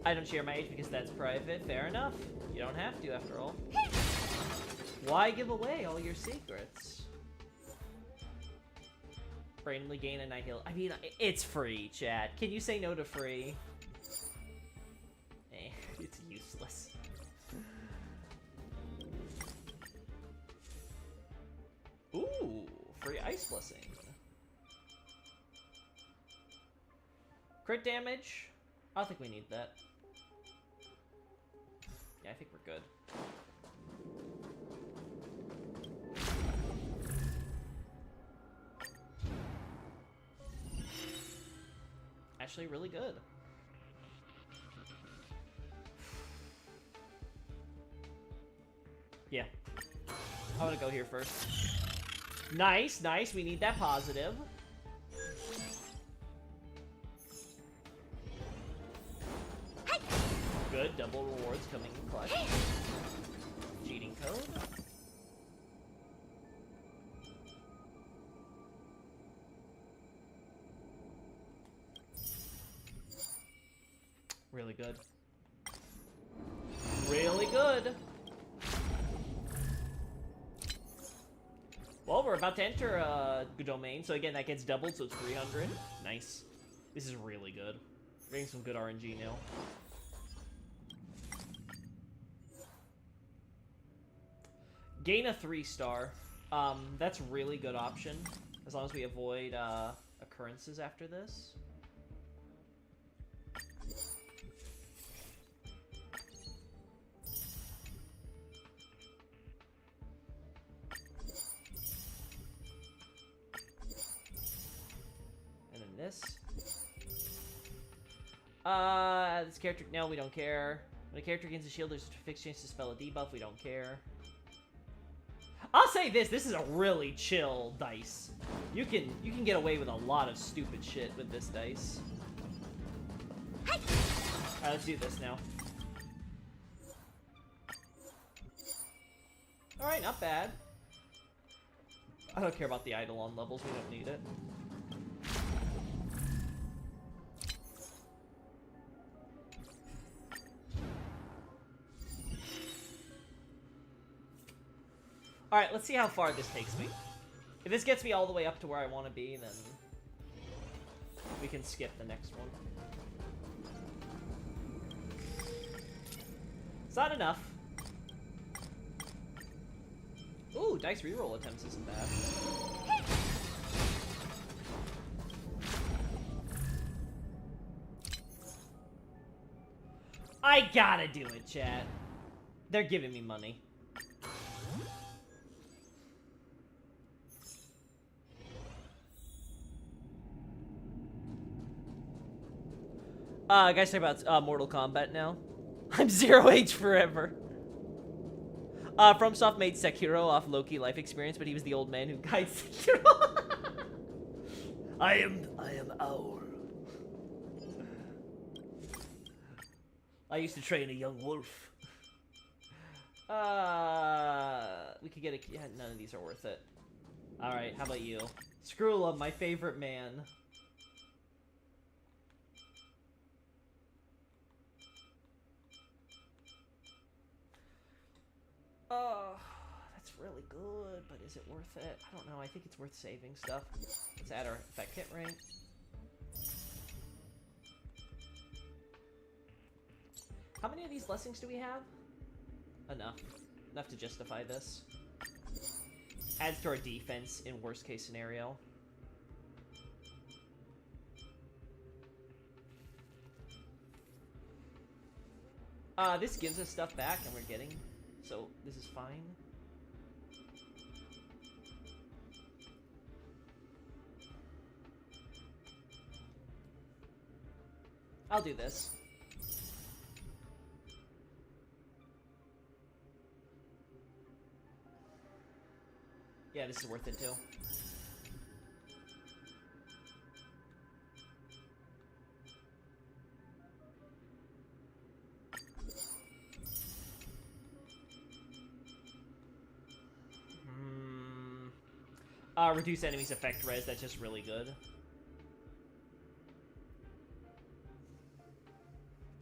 [SPEAKER 1] I don't share my age because that's private. Fair enough. You don't have to, after all. Why give away all your secrets? Randomly gain a night heal. I mean, it's free, chat. Can you say no to free? Eh, it's useless. Ooh, free ice blessing. Crit damage? I don't think we need that. Yeah, I think we're good. Actually, really good. Yeah. I'm gonna go here first. Nice, nice. We need that positive. good. Double rewards coming in clutch. Cheating code. Really good. Really good. Well, we're about to enter domain, so again, that gets doubled, so it's 300. Nice. This is really good. We're getting some good RNG now. Gain a 3-star. That's a really good option, as long as we avoid occurrences after this. This. This character, no, we don't care. When a character gains a shield, there's a fixed chance to spell a debuff, we don't care. I'll say this is a really chill dice. You can get away with a lot of stupid shit with this dice. Alright, let's do this now. Alright, not bad. I don't care about the Eidolon levels, we don't need it. Alright, let's see how far this takes me. If this gets me all the way up to where I want to be, then we can skip the next one. It's not enough. Ooh, dice reroll attempts isn't bad. I gotta do it, chat. They're giving me money. Guys, talk about Mortal Kombat now. I'm 0H forever. FromSoft made Sekiro off Loki life experience, but he was the old man who guides Sekiro. I am Owl. I used to train a young wolf. We could get a... Yeah, none of these are worth it. Alright, how about you? Screwla, my favorite man. Oh, that's really good, but is it worth it? I don't know, I think it's worth saving stuff. Let's add our effect hit rank. How many of these blessings do we have? Enough. Enough to justify this. Adds to our defense in worst case scenario. This gives us stuff back and we're getting... So, this is fine. I'll do this. Yeah, this is worth it too. Reduce enemies' effect res, that's just really good.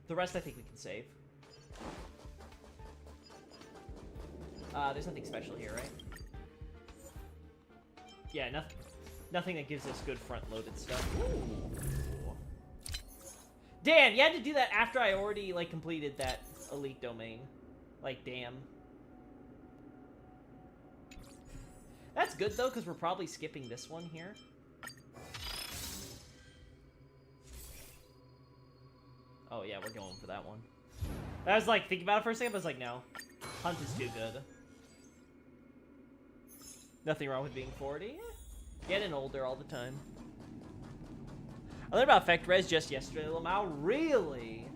[SPEAKER 1] The rest I think we can save. There's nothing special here, right? Yeah, nothing that gives us good front-loaded stuff. Ooh. Damn, you had to do that after I already, like, completed that elite domain. Like, damn. That's good, though, because we're probably skipping this one here. Oh, yeah, we're going for that one. I was, like, thinking about it for a second, but I was like, no. Hunt is too good. Nothing wrong with being 40. Getting older all the time. I learned about effect res just yesterday, Lamau. Really?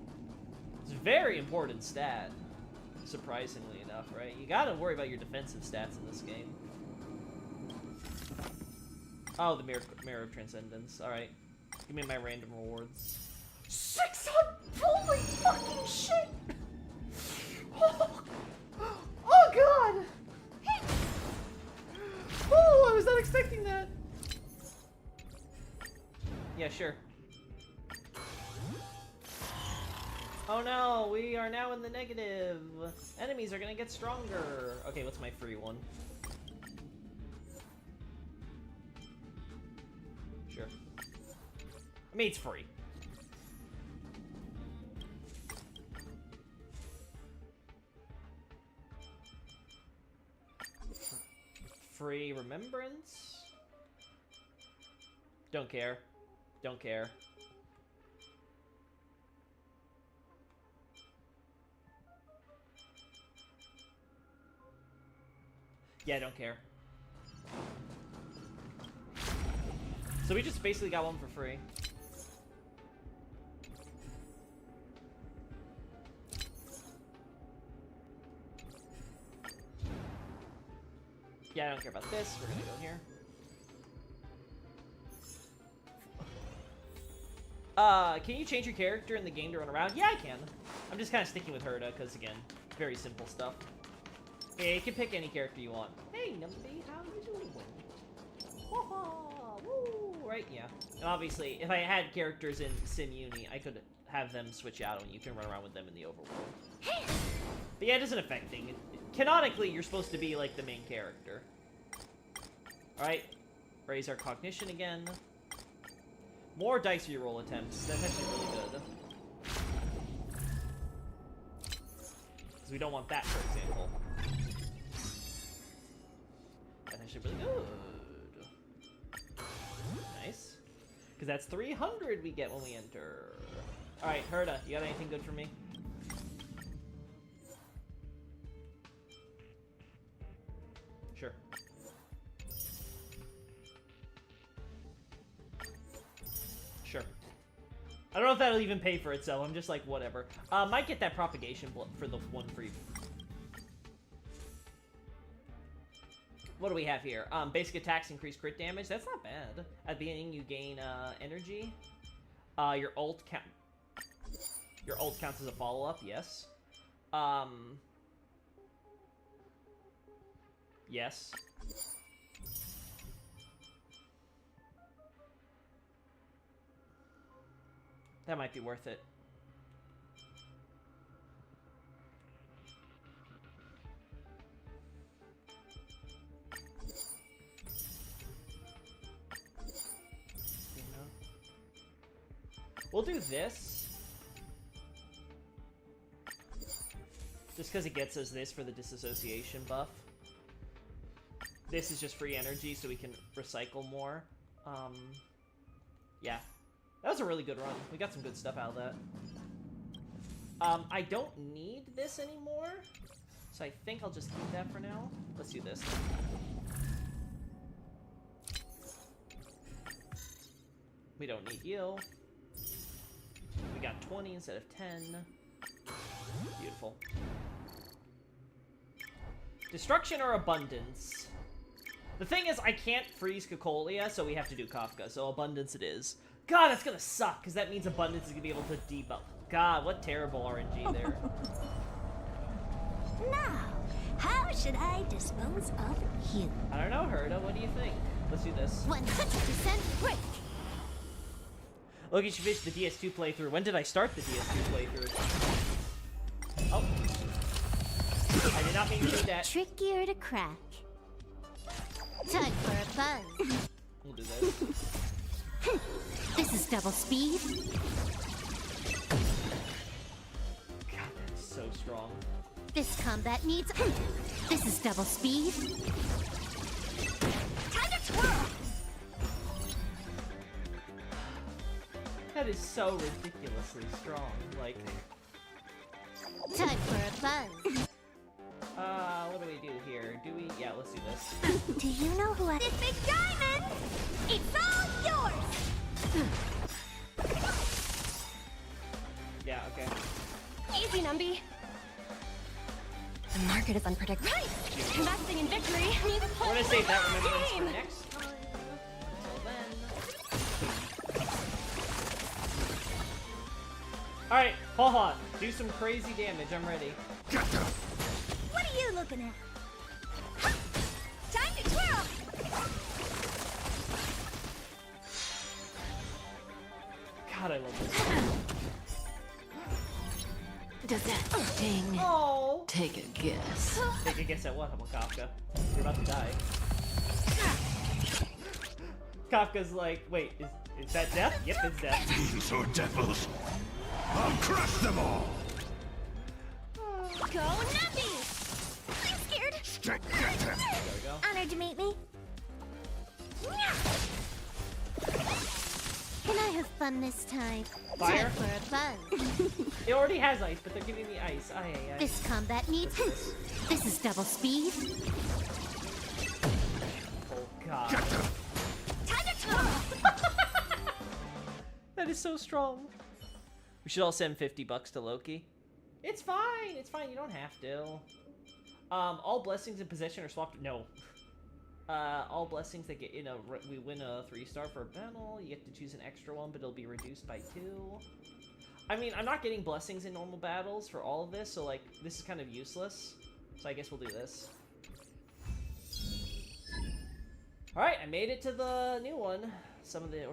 [SPEAKER 1] It's a very important stat. Surprisingly enough, right? You gotta worry about your defensive stats in this game. Oh, the Mirror of Transcendence. Alright. Give me my random rewards. 600! Holy fucking shit! Oh god! Oh, I was not expecting that. Yeah, sure. Oh no, we are now in the negative. Enemies are gonna get stronger. Okay, what's my free one? Sure. I mean, it's free. Free remembrance? Don't care. Don't care. Yeah, don't care. So we just basically got one for free. Yeah, I don't care about this. We're gonna go here. Can you change your character in the game to run around? Yeah, I can. I'm just kind of sticking with Herda, because, again, very simple stuff. Yeah, you can pick any character you want. Hey, Numpy, how you doing? Woo! Right, yeah. And obviously, if I had characters in SimUni, I could have them switch out and you can run around with them in the overworld. But yeah, it doesn't affect things. Canonically, you're supposed to be, like, the main character. Alright. Raise our cognition again. More dice reroll attempts. That's actually really good. Because we don't want that, for example. That's actually really good. Nice. Because that's 300 we get when we enter. Alright, Herda, you got anything good for me? Sure. Sure. I don't know if that'll even pay for itself. I'm just like, whatever. Might get that propagation for the one free. What do we have here? Basic attacks increase crit damage. That's not bad. At the beginning, you gain energy. Your ult counts as a follow-up. Yes. Yes. That might be worth it. We'll do this. Just because it gets us this for the disassociation buff. This is just free energy, so we can recycle more. Yeah. That was a really good run. We got some good stuff out of that. I don't need this anymore, so I think I'll just keep that for now. Let's do this. We don't need you. We got 20 instead of 10. Beautiful. Destruction or abundance? The thing is, I can't freeze Cocolia, so we have to do Kafka, so abundance it is. God, that's gonna suck, because that means abundance is gonna be able to debuff. God, what terrible RNG there.
[SPEAKER 2] Now, how should I dispose of you?
[SPEAKER 1] I don't know, Herda, what do you think? Let's do this.
[SPEAKER 3] 100% break.
[SPEAKER 1] Loki should finish the DS2 playthrough. When did I start the DS2 playthrough? Oh. I did not mean to do that.
[SPEAKER 3] Trickier to crack. Time for a buzz.
[SPEAKER 1] We'll do this.
[SPEAKER 3] This is double speed.
[SPEAKER 1] God, that's so strong.
[SPEAKER 3] This combat needs. This is double speed. Time to twirl.
[SPEAKER 1] That is so ridiculously strong. Like,
[SPEAKER 3] Time for a buzz.
[SPEAKER 1] what do we do here? Do we? Yeah, let's do this.
[SPEAKER 3] Do you know who I... This big diamond! It's all yours!
[SPEAKER 1] Yeah, okay.
[SPEAKER 2] Easy, Numby. The market is unpredictable. Right! Investing in victory means
[SPEAKER 1] We're
[SPEAKER 2] playing
[SPEAKER 1] gonna save that
[SPEAKER 2] the
[SPEAKER 1] remembrance for
[SPEAKER 2] game.
[SPEAKER 1] next time. Until then. Alright, Paul, do some crazy damage. I'm ready.
[SPEAKER 4] Get them!
[SPEAKER 3] What are you looking at? Ha! Time to twirl!
[SPEAKER 1] God, I love this.
[SPEAKER 5] Does that sting?
[SPEAKER 1] Oh!
[SPEAKER 5] Take a guess.
[SPEAKER 1] Take a guess at what, Kafka? You're about to die. Kafka's like, wait, is that death? Yep, it's death.
[SPEAKER 4] Fiends or devils, I'll crush them all!
[SPEAKER 3] Go Numpy! I'm scared.
[SPEAKER 4] Get them!
[SPEAKER 1] There we go.
[SPEAKER 3] Honored to meet me. Can I have fun this time?
[SPEAKER 1] Fire?
[SPEAKER 3] Time for a buzz.
[SPEAKER 1] It already has ice, but they're giving me ice. Aye, aye, aye.
[SPEAKER 3] This combat needs hoof. This is double speed.
[SPEAKER 1] Oh, God.
[SPEAKER 4] Get them!
[SPEAKER 3] Time to twirl!
[SPEAKER 1] That is so strong. We should all send $50 to Loki. It's fine. It's fine. You don't have to. All blessings in possession are swapped. No. All blessings that get in we win a 3-star for a battle. You get to choose an extra one, but it'll be reduced by 2. I mean, I'm not getting blessings in normal battles for all of this, so like this is kind of useless. So I guess we'll do this. All right, I made it to the new one. Some of the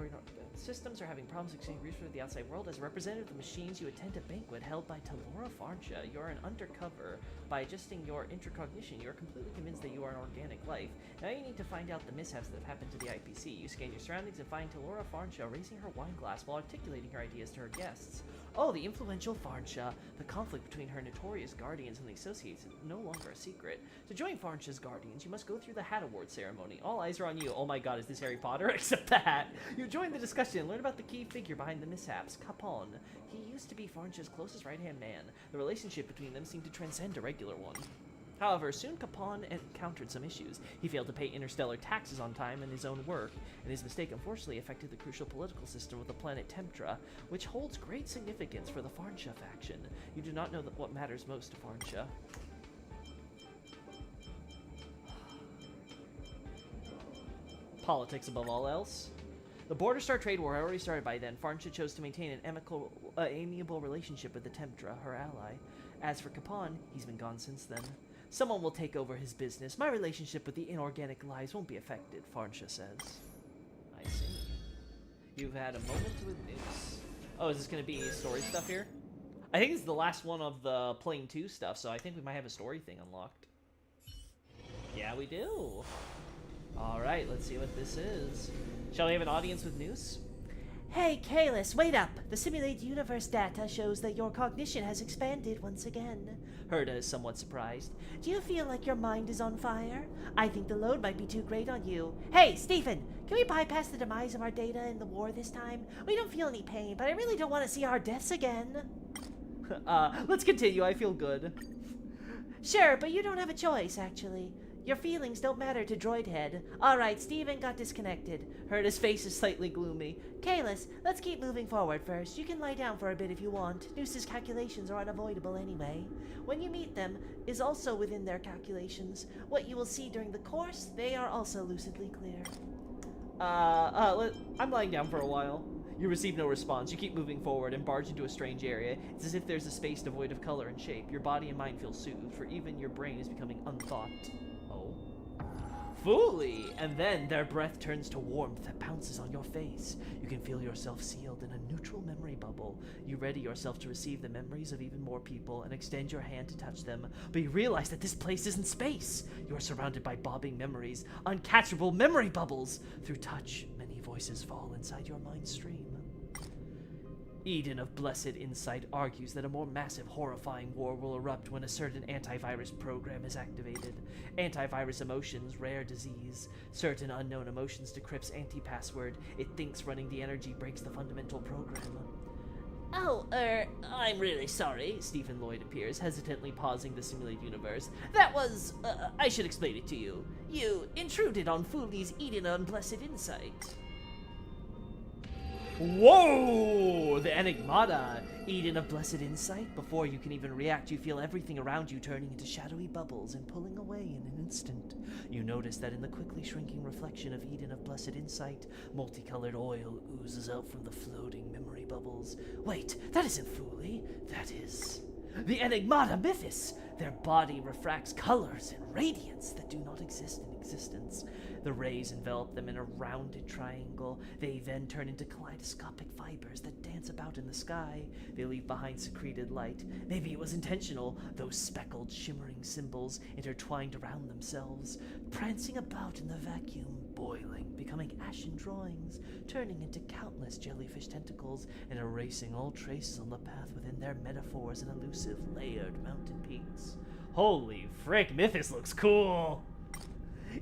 [SPEAKER 1] systems are having problems exchanging research with the outside world. As a representative of the machines, you attend a banquet held by Talora Farnsha. You're an undercover. By adjusting your intracognition, you are completely convinced that you are an organic life. Now you need to find out the mishaps that have happened to the IPC. You scan your surroundings and find Talora Farnsha raising her wine glass while articulating her ideas to her guests. Oh, the influential Farnsha. The conflict between her notorious guardians and the associates is no longer a secret. To join Farnsha's guardians, you must go through the Hat Award ceremony. All eyes are on you. Oh my god, is this Harry Potter? Except the hat. You join the discussion and learn about the key figure behind the mishaps, Capon. He used to be Farnsha's closest right-hand man. The relationship between them seemed to transcend a regular one. However, soon Capon encountered some issues. He failed to pay interstellar taxes on time in his own work, and his mistake unfortunately affected the crucial political system of the planet Temptra, which holds great significance for the Farnsha faction. You do not know what matters most to Farnsha. Politics above all else. The Border Star trade war had already started by then. Farnsha chose to maintain an amiable relationship with the Temptra, her ally. As for Capon, he's been gone since then. Someone will take over his business. My relationship with the inorganic lives won't be affected, Farnsha says. I see. You've had a moment with news. Oh, is this going to be story stuff here? I think it's the last one of the Plane 2 stuff, so I think we might have a story thing unlocked. Yeah, we do. Alright, let's see what this is. Shall we have an audience with news? Hey, Kalis, wait up! The simulated universe data shows that your cognition has expanded once again. Herta is somewhat surprised. Do you feel like your mind is on fire? I think the load might be too great on you. Hey, Stephen! Can we bypass the demise of our data in the war this time? We don't feel any pain, but I really don't want to see our deaths again. Let's continue. I feel good. Sure, but you don't have a choice, actually. Your feelings don't matter to Droidhead. Alright, Steven got disconnected. Herta's face is slightly gloomy. Kalis, let's keep moving forward first. You can lie down for a bit if you want. Noose's calculations are unavoidable anyway. When you meet them is also within their calculations. What you will see during the course, they are also lucidly clear. I'm lying down for a while. You receive no response. You keep moving forward and barge into a strange area. It's as if there's a space devoid of color and shape. Your body and mind feel soothed, for even your brain is becoming unthought. Fully! And then their breath turns to warmth that pounces on your face. You can feel yourself sealed in a neutral memory bubble. You ready yourself to receive the memories of even more people and extend your hand to touch them. But you realize that this place isn't space. You are surrounded by bobbing memories, uncatchable memory bubbles. Through touch, many voices fall inside your mind stream. Eden of Blessed Insight argues that a more massive, horrifying war will erupt when a certain antivirus program is activated. Antivirus emotions, rare disease. Certain unknown emotions decrypts anti-password. It thinks running the energy breaks the fundamental program. Oh, I'm really sorry. Stephen Lloyd appears, hesitantly pausing the simulated universe. That was, I should explain it to you. You intruded on Fuli's Eden of Blessed Insight. Whoa! The Enigmata! Eden of Blessed Insight. Before you can even react, you feel everything around you turning into shadowy bubbles and pulling away in an instant. You notice that in the quickly shrinking reflection of Eden of Blessed Insight, multicolored oil oozes out from the floating memory bubbles. Wait, that isn't Fuli. That is... the Enigmata Mythos! Their body refracts colors and radiance that do not exist in existence. The rays envelop them in a rounded triangle. They then turn into kaleidoscopic fibers that dance about in the sky. They leave behind secreted light. Maybe it was intentional, those speckled, shimmering symbols intertwined around themselves, prancing about in the vacuum, boiling, becoming ashen drawings, turning into countless jellyfish tentacles, and erasing all traces on the path within their metaphors and elusive, layered mountain peaks. Holy frick, Mythos looks cool!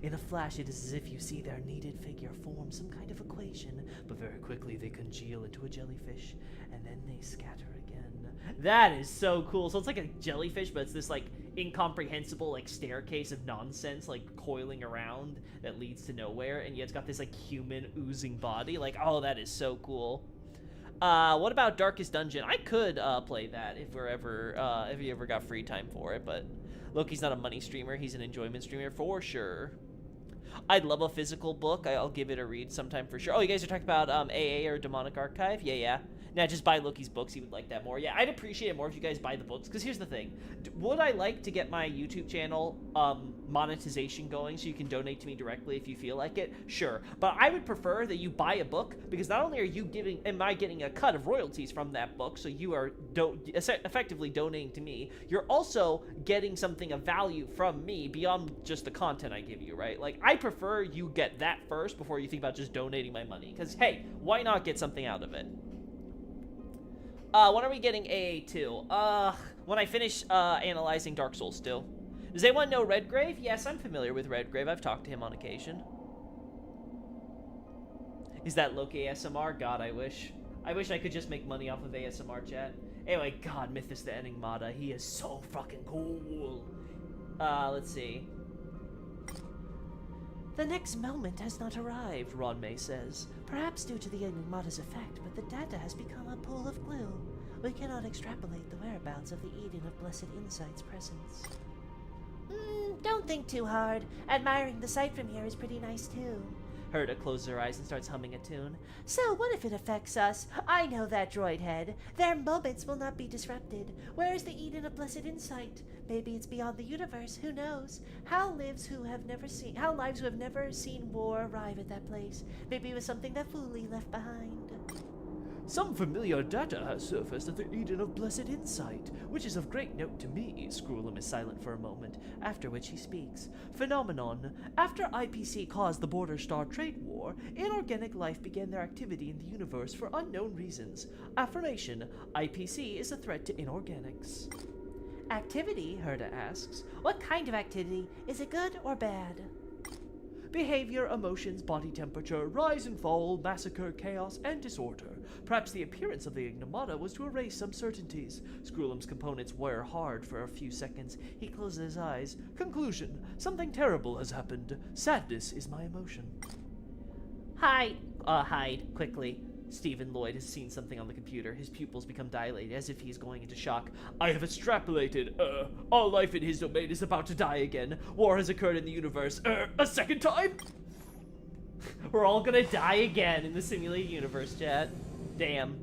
[SPEAKER 1] In a flash, it is as if you see their kneaded figure form some kind of equation, but very quickly they congeal into a jellyfish, and then they scatter again. That is so cool. So it's like a jellyfish, but it's this, like, incomprehensible, like, staircase of nonsense, like, coiling around that leads to nowhere, and yet it's got this, like, human oozing body. Like, oh, that is so cool. What about Darkest Dungeon? I could play that if you ever got free time for it, but Loki's not a money streamer. He's an enjoyment streamer for sure. I'd love a physical book. I'll give it a read sometime for sure. Oh, you guys are talking about AA or Demonic Archive? Yeah. Now, just buy Loki's books. He would like that more. Yeah, I'd appreciate it more if you guys buy the books, because here's the thing. Would I like to get my YouTube channel monetization going so you can donate to me directly if you feel like it? Sure. But I would prefer that you buy a book, because not only am I getting a cut of royalties from that book, so you are effectively donating to me, you're also getting something of value from me beyond just the content I give you, right? Like, I prefer you get that first before you think about just donating my money, because, hey, why not get something out of it? When are we getting AA2? When I finish analyzing Dark Souls 2. Does anyone know Redgrave? Yes, I'm familiar with Redgrave. I've talked to him on occasion. Is that Loki ASMR? God, I wish. I wish I could just make money off of ASMR chat. Anyway, God, Mythos the Enigmata. He is so fucking cool. Let's see. The next moment has not arrived, Ron May says. Perhaps due to the Enigmata's effect, but the data has become a pool of glue. We cannot extrapolate the whereabouts of the Eden of Blessed Insight's presence. Don't think too hard. Admiring the sight from here is pretty nice too. Herta closes her eyes and starts humming a tune. So what if it affects us? I know that, droid head. Their moments will not be disrupted. Where is the Eden of Blessed Insight? Maybe it's beyond the universe. Who knows? How lives who have never seen war arrive at that place? Maybe it was something that Fuli left behind. Some familiar data has surfaced at the Eden of Blessed Insight, which is of great note to me. Scroolum is silent for a moment, after which he speaks. Phenomenon. After IPC caused the Border Star trade war, inorganic life began their activity in the universe for unknown reasons. Affirmation. IPC is a threat to inorganics. Activity? Herta asks. What kind of activity? Is it good or bad? Behavior, emotions, body temperature, rise and fall, massacre, chaos, and disorder. Perhaps the appearance of the Enigmata was to erase some certainties. Scroolum's components wear hard for a few seconds. He closes his eyes. Conclusion. Something terrible has happened. Sadness is my emotion. Hide, quickly. Stephen Lloyd has seen something on the computer. His pupils become dilated, as if he is going into shock. I have extrapolated. All life in his domain is about to die again. War has occurred in the universe. A second time? We're all gonna die again in the simulated universe, chat. Damn.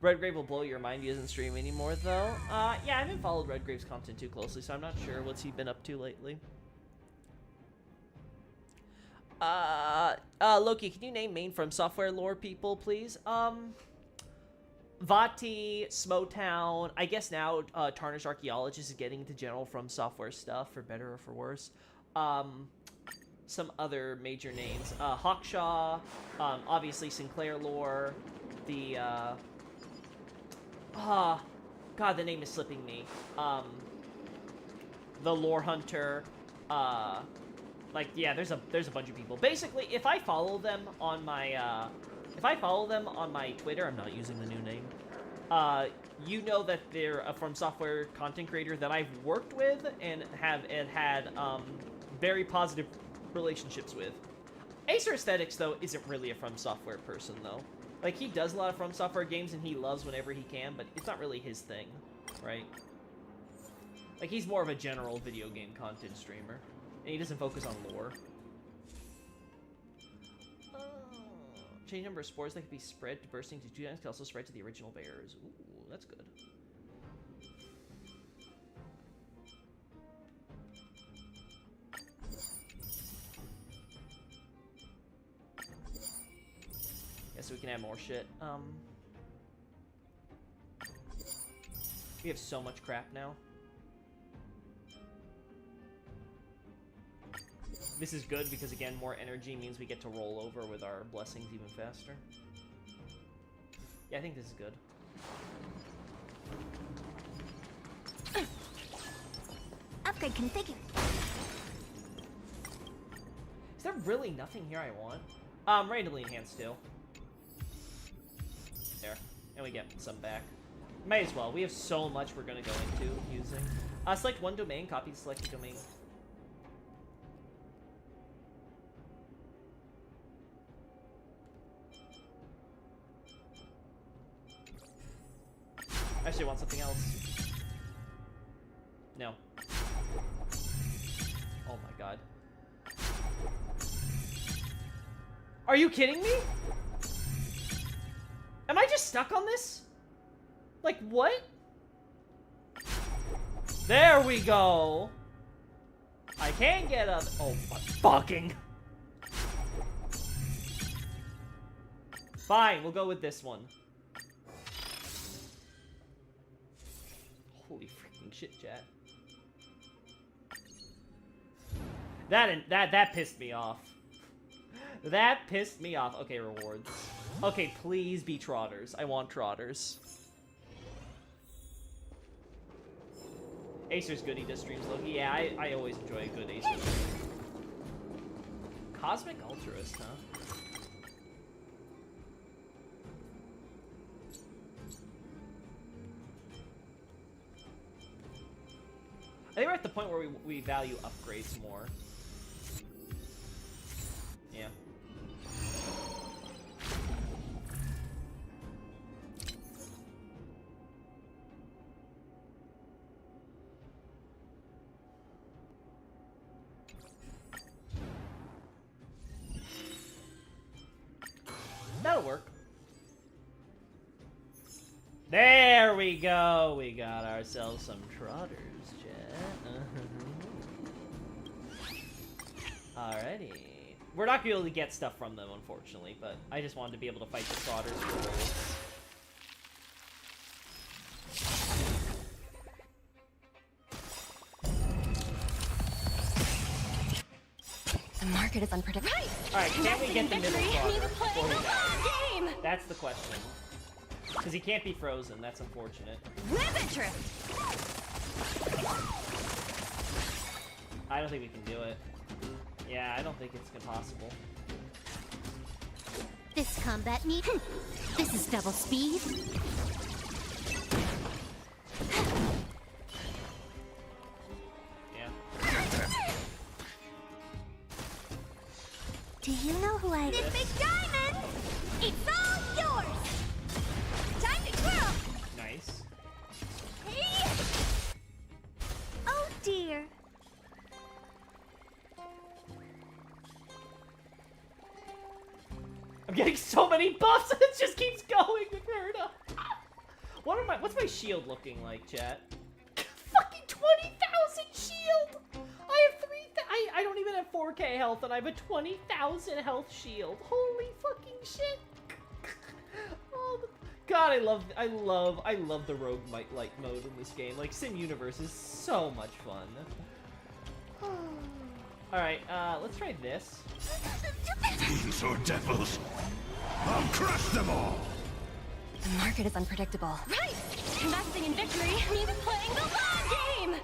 [SPEAKER 1] Redgrave will blow your mind. He doesn't stream anymore, though. Yeah, I haven't followed Redgrave's content too closely, so I'm not sure what's he been up to lately. Loki, can you name main From Software lore people, please? Vati, Smotown, I guess now, Tarnished Archaeologist is getting into general From Software stuff, for better or for worse. Some other major names. Hawkshaw, obviously Sinclair lore, the, God, the name is slipping me. The Lore Hunter, like, yeah, there's a bunch of people. Basically, if I follow them on my Twitter, I'm not using the new name, you know that they're a From Software content creator that I've worked with and had very positive relationships with. Acer Aesthetics, though, isn't really a From Software person, though. Like, he does a lot of From Software games, and he loves whenever he can, but it's not really his thing, right? Like, he's more of a general video game content streamer. And he doesn't focus on lore. Change number of spores that can be spread to bursting to 2 times can also spread to the original bearers. Ooh, that's good. so we can add more shit. We have so much crap now. This is good because, again, more energy means we get to roll over with our blessings even faster. Yeah, I think this is good.
[SPEAKER 3] Upgrade configured.
[SPEAKER 1] Is there really nothing here I want? Randomly enhanced too. There. And we get some back. Might as well. We have so much we're gonna go into using. Select one domain, copy the selected domain. Actually, I want something else. No. Oh my god. Are you kidding me? Am I just stuck on this? Like, what? There we go. I can't get up. Oh, fucking. Fine, we'll go with this one. Holy freaking shit, chat. That pissed me off. That pissed me off. Okay, rewards. Okay, please be trotters. I want trotters. Acer's good. He does streams, Loki. Yeah, I always enjoy a good Acer stream. Cosmic Altruist, huh? I think we're at the point where we value upgrades more. Yeah. That'll work. There we go. We got ourselves some trotters, chat. Alrighty. We're not gonna be able to get stuff from them, unfortunately, but I just wanted to be able to fight the trotters for rolls.
[SPEAKER 2] The market is unpredictable. Right!
[SPEAKER 1] Alright, can we get the middle trotter before he
[SPEAKER 2] the
[SPEAKER 1] dies?
[SPEAKER 2] game!
[SPEAKER 1] That's the question. Because he can't be frozen, that's unfortunate.
[SPEAKER 2] Ribbit
[SPEAKER 1] I don't think we can do it. Yeah, I don't think it's possible.
[SPEAKER 3] This combat need. This is double speed.
[SPEAKER 1] Yeah.
[SPEAKER 3] Do you know who I? This big diamond. It's all yours. Time to twirl.
[SPEAKER 1] Nice.
[SPEAKER 3] Hey. Oh dear.
[SPEAKER 1] I'm getting so many buffs, and it just keeps going with Herda. What's my shield looking like, chat? Fucking 20,000 shield! I have 3,000. I don't even have 4K health, and I have a 20,000 health shield. Holy fucking shit! Oh, God, I love the roguelike mode in this game. Like, Sim Universe is so much fun. Alright, let's try this.
[SPEAKER 4] Fiends or devils, I'll crush them all!
[SPEAKER 2] The market is unpredictable. Right! Investing in victory means playing the long game!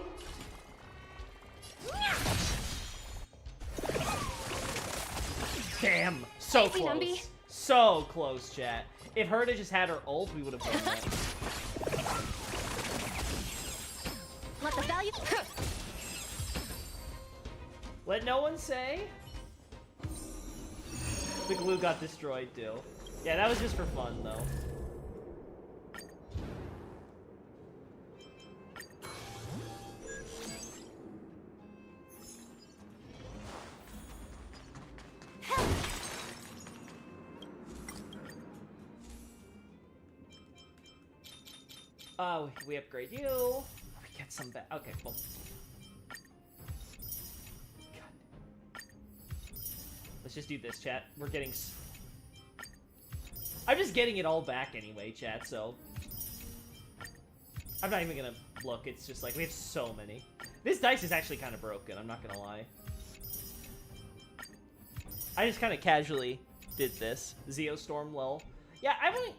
[SPEAKER 1] Damn! So
[SPEAKER 2] Easy,
[SPEAKER 1] close.
[SPEAKER 2] Numby.
[SPEAKER 1] So close, chat. If Herda just had her ult, we would have won that.
[SPEAKER 2] Let the value...
[SPEAKER 1] Let no one say. The glue got destroyed too. Yeah, that was just for fun though. Oh, we upgrade you. We get some back. Okay, cool. Let's just do this, chat. We're getting... I'm just getting it all back anyway, chat, so... I'm not even gonna look, it's just like, we have so many. This dice is actually kind of broken, I'm not gonna lie. I just kind of casually did this. Zeostorm, lol. Yeah, I wouldn't...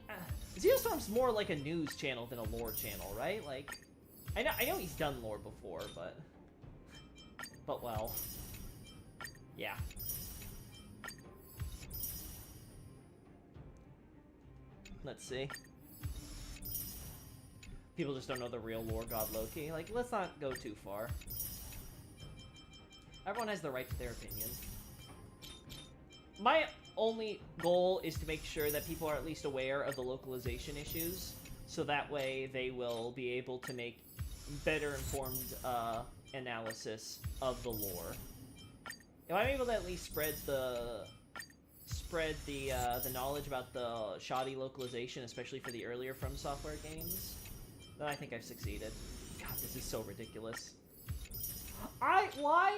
[SPEAKER 1] Zeostorm's more like a news channel than a lore channel, right? Like, I know he's done lore before, but... But, well... Yeah. Let's see. People just don't know the real lore god Loki. Like, let's not go too far. Everyone has the right to their opinion. My only goal is to make sure that people are at least aware of the localization issues, so that way they will be able to make better informed analysis of the lore. If I'm able to at least spread the knowledge about the shoddy localization, especially for the earlier From Software games, then I think I've succeeded. God, this is so ridiculous. Why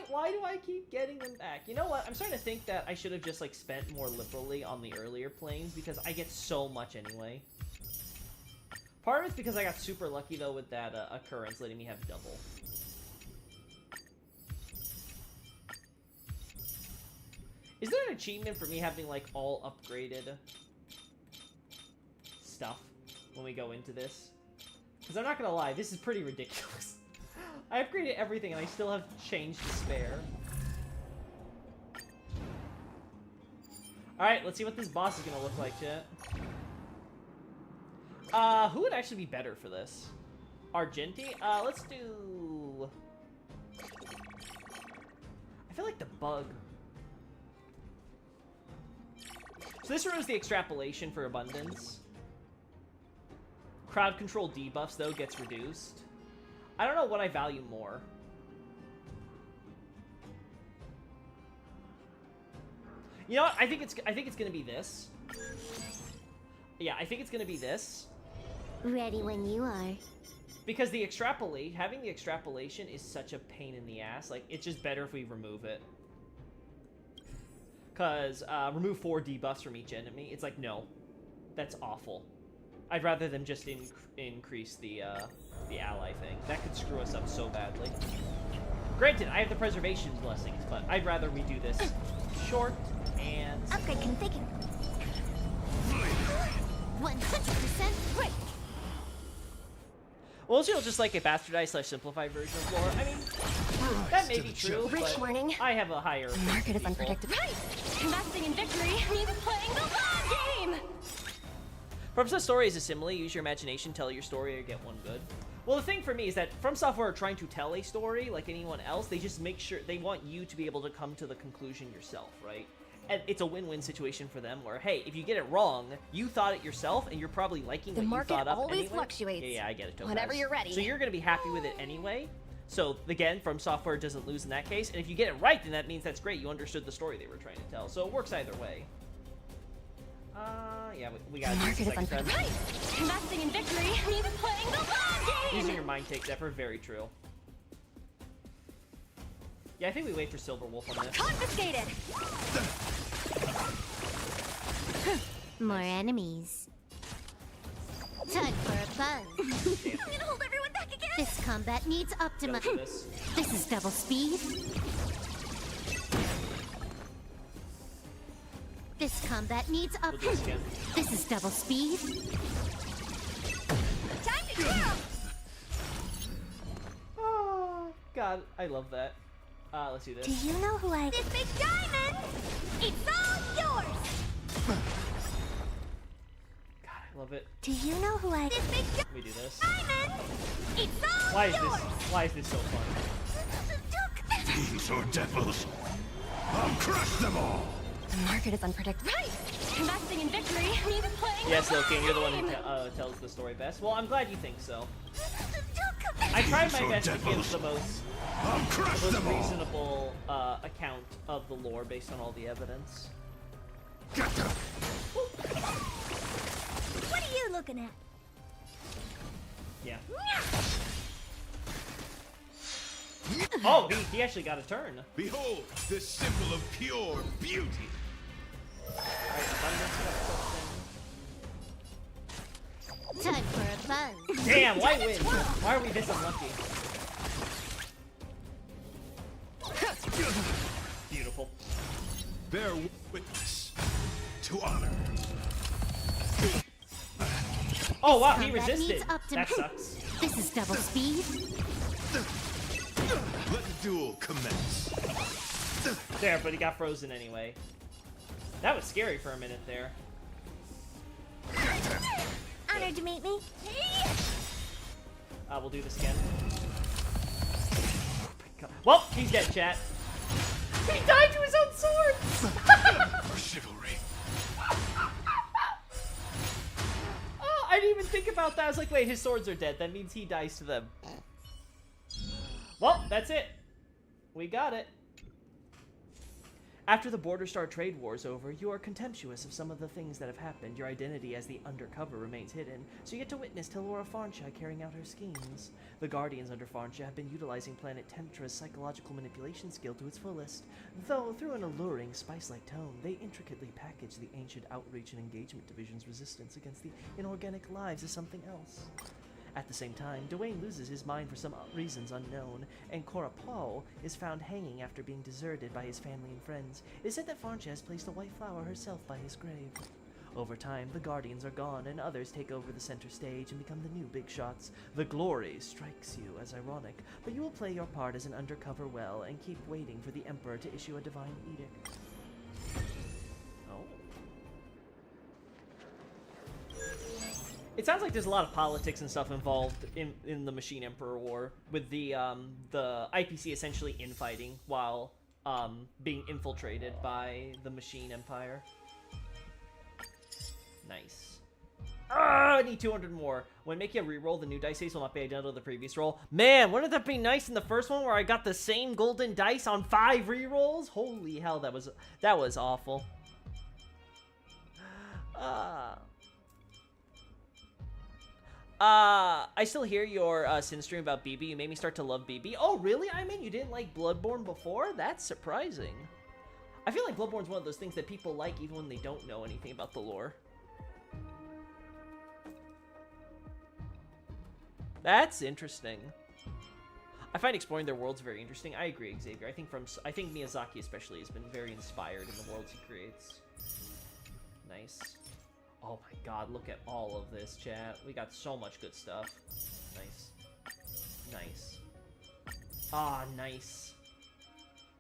[SPEAKER 1] do I keep getting them back? You know what? I'm starting to think that I should have just like spent more liberally on the earlier planes because I get so much anyway. Part of it's because I got super lucky though with that occurrence letting me have double. Is there an achievement for me having like all upgraded stuff when we go into this? Because I'm not gonna lie, this is pretty ridiculous. I upgraded everything and I still have change to spare. Alright, let's see what this boss is gonna look like, chat. Who would actually be better for this? Argenti? Let's do... I feel like the bug. So this removes the extrapolation for abundance. Crowd control debuffs, though, gets reduced. I don't know what I value more. You know what? I think it's gonna be this. Yeah, I think it's gonna be this.
[SPEAKER 3] Ready when you are.
[SPEAKER 1] Because having the extrapolation is such a pain in the ass. Like, it's just better if we remove it. Because, remove 4 debuffs from each enemy. It's like, no. That's awful. I'd rather them just increase the ally thing. That could screw us up so badly. Granted, I have the preservation blessings, but I'd rather we do this short and...
[SPEAKER 3] Upgrade configured. 100% great.
[SPEAKER 1] Well, you'll just like a bastardized / simplified version of lore. I mean, that may be true,
[SPEAKER 2] Rich
[SPEAKER 1] but
[SPEAKER 2] warning.
[SPEAKER 1] I have a higher...
[SPEAKER 2] The market is unpredictable. Right! Investing in victory means playing the long game!
[SPEAKER 1] FromSoft's story is a simile. Use your imagination, tell your story, or get one good. Well, the thing for me is that From Software are trying to tell a story like anyone else. They just make sure they want you to be able to come to the conclusion yourself, right? And it's a win-win situation for them where, hey, if you get it wrong, you thought it yourself, and you're probably liking what you thought up anyway.
[SPEAKER 2] The market always fluctuates.
[SPEAKER 1] Yeah, I get it, Topaz.
[SPEAKER 2] Whenever you're ready.
[SPEAKER 1] So you're going to be happy with it anyway. So, again, From Software doesn't lose in that case. And if you get it right, then that means that's great. You understood the story they were trying to tell. So it works either way. Yeah, we got
[SPEAKER 2] The market is
[SPEAKER 1] second
[SPEAKER 2] unpredictable. Right! Investing in victory means playing the long game!
[SPEAKER 1] Using your mind takes effort, very true. Yeah, I think we wait for Silver Wolf on this.
[SPEAKER 2] Confiscated!
[SPEAKER 3] More enemies. Time for a buzz.
[SPEAKER 2] I'm gonna hold everyone back again!
[SPEAKER 3] This combat needs optima.
[SPEAKER 1] Go for this.
[SPEAKER 3] This is double speed. This combat needs
[SPEAKER 1] We'll do this again.
[SPEAKER 3] This is double speed.
[SPEAKER 2] Time to twirl!
[SPEAKER 1] Oh, God, I love that. Let's do this.
[SPEAKER 3] Do you know who I...
[SPEAKER 2] This big diamond! It's all yours!
[SPEAKER 1] God, I love it.
[SPEAKER 3] Do you know who I...
[SPEAKER 2] This big
[SPEAKER 1] We do this.
[SPEAKER 2] diamond! It's all
[SPEAKER 1] Why is
[SPEAKER 2] yours!
[SPEAKER 1] Why is this so fun?
[SPEAKER 4] Fiends or devils, I'll crush them all!
[SPEAKER 2] The market is unpredictable. Right! Investing in victory means playing
[SPEAKER 1] Yes,
[SPEAKER 2] the
[SPEAKER 1] Loki,
[SPEAKER 2] long
[SPEAKER 1] you're the one who
[SPEAKER 2] game!
[SPEAKER 1] tells the story best. Well, I'm glad you think so. I tried my best to give the most
[SPEAKER 4] I'll crush them all!
[SPEAKER 1] reasonable account of the lore based on all the evidence.
[SPEAKER 4] Get them!
[SPEAKER 3] What are you looking at?
[SPEAKER 1] Yeah. Oh, he actually got a turn.
[SPEAKER 4] Behold, the symbol of pure beauty!
[SPEAKER 1] Alright, abundance got something. Yeah, why win? Why are we this unlucky? Beautiful.
[SPEAKER 4] Bear witness to honor.
[SPEAKER 1] Oh wow, he
[SPEAKER 3] Combat
[SPEAKER 1] resisted.
[SPEAKER 3] needs optim-
[SPEAKER 1] That sucks.
[SPEAKER 3] This is double speed.
[SPEAKER 4] Let the duel commence.
[SPEAKER 1] There, but he got frozen anyway. That was scary for a minute there.
[SPEAKER 3] Honored to meet me.
[SPEAKER 1] We'll do this again. Oh my God. Well, he's dead, chat. He died to his own sword!
[SPEAKER 4] For chivalry.
[SPEAKER 1] Oh, I didn't even think about that. I was like, wait, his swords are dead. That means he dies to them. Well, that's it. We got it. After the Border Star trade war is over, you are contemptuous of some of the things that have happened. Your identity as the Undercover remains hidden, so you get to witness Telora Farnsha carrying out her schemes. The Guardians under Farnsha have been utilizing Planet Tentra's psychological manipulation skill to its fullest, though through an alluring, spice-like tone, they intricately package the ancient Outreach and Engagement Division's resistance against the inorganic lives as something else. At the same time, Dwayne loses his mind for some reasons unknown, and Cora Paul is found hanging after being deserted by his family and friends. It is said that Farnsha has placed a white flower herself by his grave. Over time, the Guardians are gone, and others take over the center stage and become the new big shots. The glory strikes you as ironic, but you will play your part as an undercover well and keep waiting for the Emperor to issue a divine edict. It sounds like there's a lot of politics and stuff involved in the Machine Emperor War, with the IPC essentially infighting while being infiltrated by the Machine Empire. Nice. I need 200 more. When making a reroll, the new dice ace will not be identical to the previous roll. Man, wouldn't that be nice in the first one where I got the same golden dice on 5 rerolls? Holy hell, that was awful. I still hear your Sin stream about BB. You made me start to love BB. Oh, really? I mean, you didn't like Bloodborne before? That's surprising. I feel like Bloodborne's one of those things that people like even when they don't know anything about the lore. That's interesting. I find exploring their worlds very interesting. I agree, Xavier. I think Miyazaki especially has been very inspired in the worlds he creates. Nice. Oh my god, look at all of this, chat. We got so much good stuff. Nice. Nice. Ah, nice.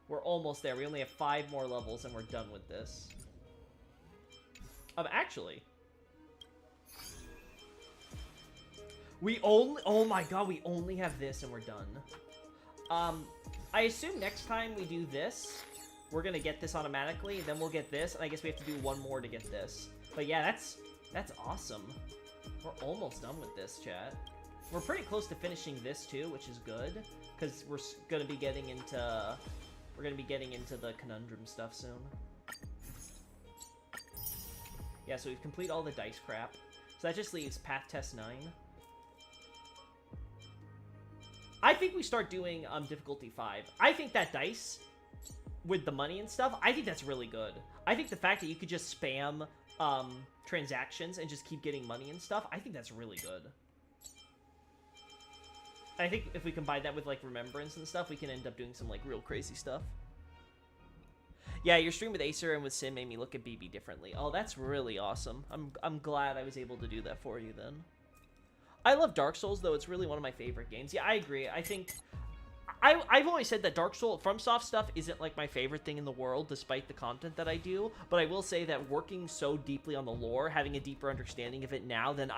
[SPEAKER 1] We're almost there. We only have 5 more levels and we're done with this. Actually. Oh my god, we only have this and we're done. I assume next time we do this, we're gonna get this automatically, then we'll get this, and I guess we have to do one more to get this. But yeah, that's awesome. We're almost done with this, chat. We're pretty close to finishing this too, which is good, because we're gonna be getting into the conundrum stuff soon. Yeah, so we've completed all the dice crap. So that just leaves Path Test 9. I think we start doing difficulty 5. I think that dice with the money and stuff, I think that's really good. I think the fact that you could just spam transactions and just keep getting money and stuff, I think that's really good. I think if we combine that with like Remembrance and stuff, we can end up doing some like real crazy stuff. Yeah, your stream with Acer and with Sim made me look at BB differently. Oh, that's really awesome. I'm glad I was able to do that for you then. I love Dark Souls, though. It's really one of my favorite games. Yeah, I agree. I think... I've always said that Dark Souls, FromSoft stuff isn't, like, my favorite thing in the world, despite the content that I do. But I will say that working so deeply on the lore, having a deeper understanding of it now than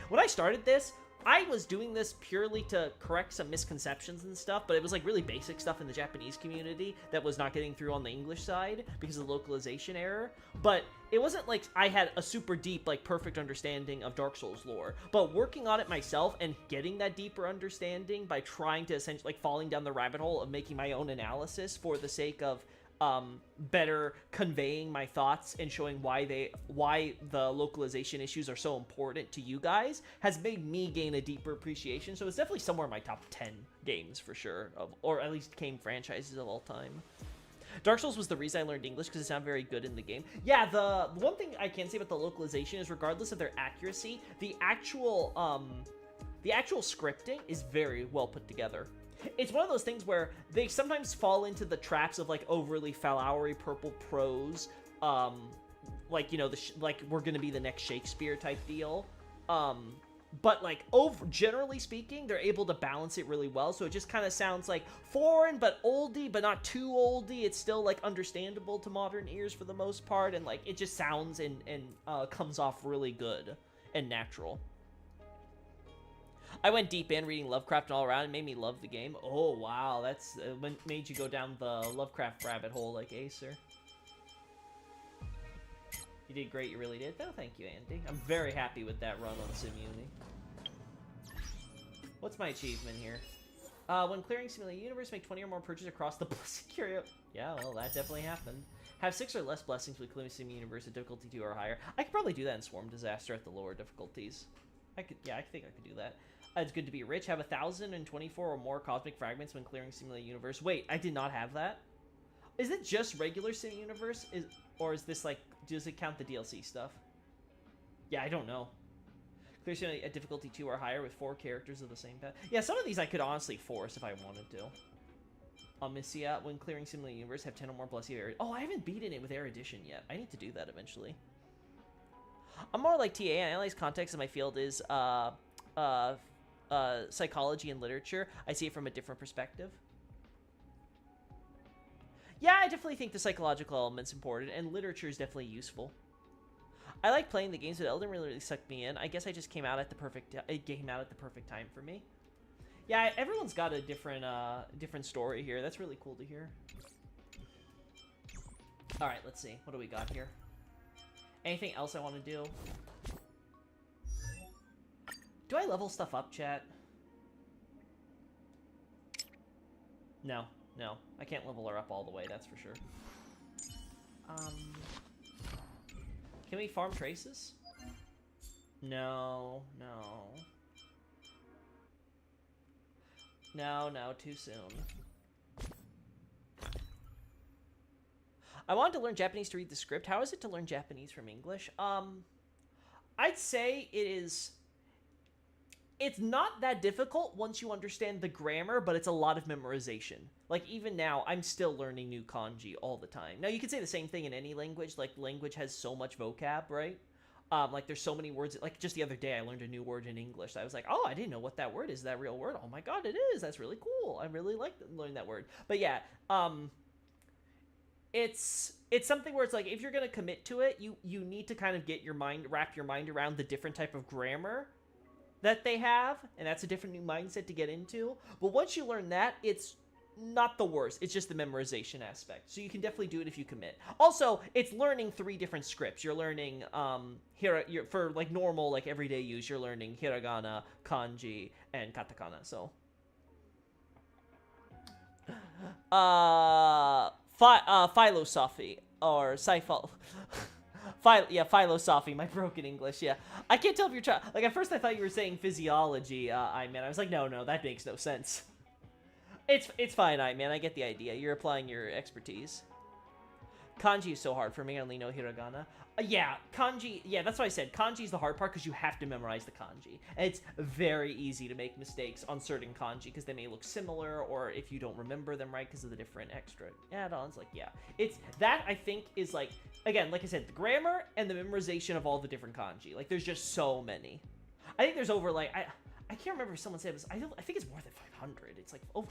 [SPEAKER 1] when I started this, I was doing this purely to correct some misconceptions and stuff, but it was, like, really basic stuff in the Japanese community that was not getting through on the English side because of the localization error. But it wasn't like I had a super deep, like, perfect understanding of Dark Souls lore. But working on it myself and getting that deeper understanding by trying to essentially, like, falling down the rabbit hole of making my own analysis for the sake of better conveying my thoughts and showing why the localization issues are so important to you guys has made me gain a deeper appreciation. So it's definitely somewhere in my top 10 games for sure, or at least game franchises of all time. Dark Souls was the reason I learned English because it sounded very good in the game. Yeah, the one thing I can say about the localization is regardless of their accuracy, the actual The actual scripting is very well put together. It's one of those things where they sometimes fall into the traps of like overly flowery purple prose, like, you know, like we're gonna be the next Shakespeare type deal. But like generally speaking, they're able to balance it really well. So it just kind of sounds like foreign but oldie, but not too oldie. It's still like understandable to modern ears for the most part, and like it just sounds and comes off really good and natural. I went deep in reading Lovecraft and all around. It made me love the game. Oh wow, that's made you go down the Lovecraft rabbit hole like Acer. You did great, you really did. Oh, thank you, Andy. I'm very happy with that run on SimUni. What's my achievement here? When clearing Simulated Universe, make 20 or more purchases across the Blessed Curio. Yeah, well, that definitely happened. Have 6 or less blessings with clearing Simulated Universe at difficulty 2 or higher. I could probably do that in Swarm Disaster at the lower difficulties. I think I could do that. It's good to be rich. Have 1,024 or more cosmic fragments when clearing Simulated Universe. Wait, I did not have that? Is it just regular Sim Universe? Or is this like, does it count the DLC stuff? Yeah, I don't know. Clear Simulated at difficulty 2 or higher with 4 characters of the same path. Yeah, some of these I could honestly force if I wanted to. Omniscia, when clearing Simulated Universe, have 10 or more blessed air. Oh, I haven't beaten it with erudition yet. I need to do that eventually. I'm more like TA. I analyze context, and my field is psychology and literature. I see it from a different perspective. Yeah, I definitely think the psychological element's important, and literature is definitely useful. I like playing the games, but Elden Ring really sucked me in. I guess I just came out at the perfect time for me. Yeah, everyone's got a different different story here. That's really cool to hear. All right, let's see. What do we got here? Anything else I want to do? Do I level stuff up, chat? No. No, I can't level her up all the way, that's for sure. Can we farm traces? No, no. No, too soon. I wanted to learn Japanese to read the script. How is it to learn Japanese from English? I'd say it's not that difficult once you understand the grammar, but it's a lot of memorization. Like, even now, I'm still learning new kanji all the time. Now, you could say the same thing in any language. Like, language has so much vocab, right? Like, there's so many words. Like, just the other day, I learned a new word in English. I was like, oh, I didn't know what that word is. Is that a real word? Oh my god, it is. That's really cool. I really like learning that word. But yeah, it's something where it's like, if you're going to commit to it, you need to kind of wrap your mind around the different type of grammar that they have, and that's a different new mindset to get into. But once you learn that, it's not the worst. It's just the memorization aspect. So you can definitely do it if you commit. Also, it's learning 3 different scripts. You're learning for like normal, like everyday use, you're learning hiragana, kanji, and katakana. So philosophy or philosophy, my broken English, yeah. I can't tell if you're trying, like, at first I thought you were saying physiology, I was like, no, that makes no sense. It's fine, I get the idea. You're applying your expertise. Kanji is so hard for me, I only know hiragana. Yeah, kanji, yeah, that's what I said. Kanji is the hard part because you have to memorize the kanji. And it's very easy to make mistakes on certain kanji because they may look similar, or if you don't remember them right because of the different extra add-ons. Like, yeah. That, I think, is like, again, like I said, the grammar and the memorization of all the different kanji. Like, there's just so many. I think there's over, like, I can't remember if someone said it was, I think it's more than 500. It's like, oh,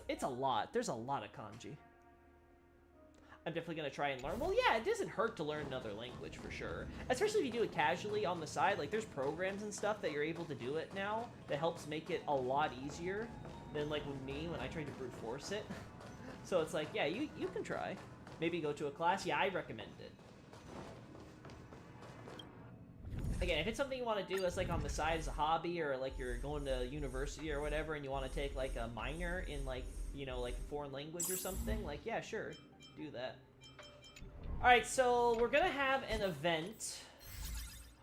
[SPEAKER 1] it's a lot. There's a lot of kanji. I'm definitely going to try and learn. Well, yeah, it doesn't hurt to learn another language for sure. Especially if you do it casually on the side. Like, there's programs and stuff that you're able to do it now that helps make it a lot easier than, like, with me when I tried to brute force it. So it's like, yeah, you can try. Maybe go to a class. Yeah, I recommend it. Again, if it's something you want to do as, like, on the side as a hobby, or, like, you're going to university or whatever and you want to take, like, a minor in, like, you know, like, a foreign language or something, like, yeah, sure. Do that. Alright, so we're gonna have an event.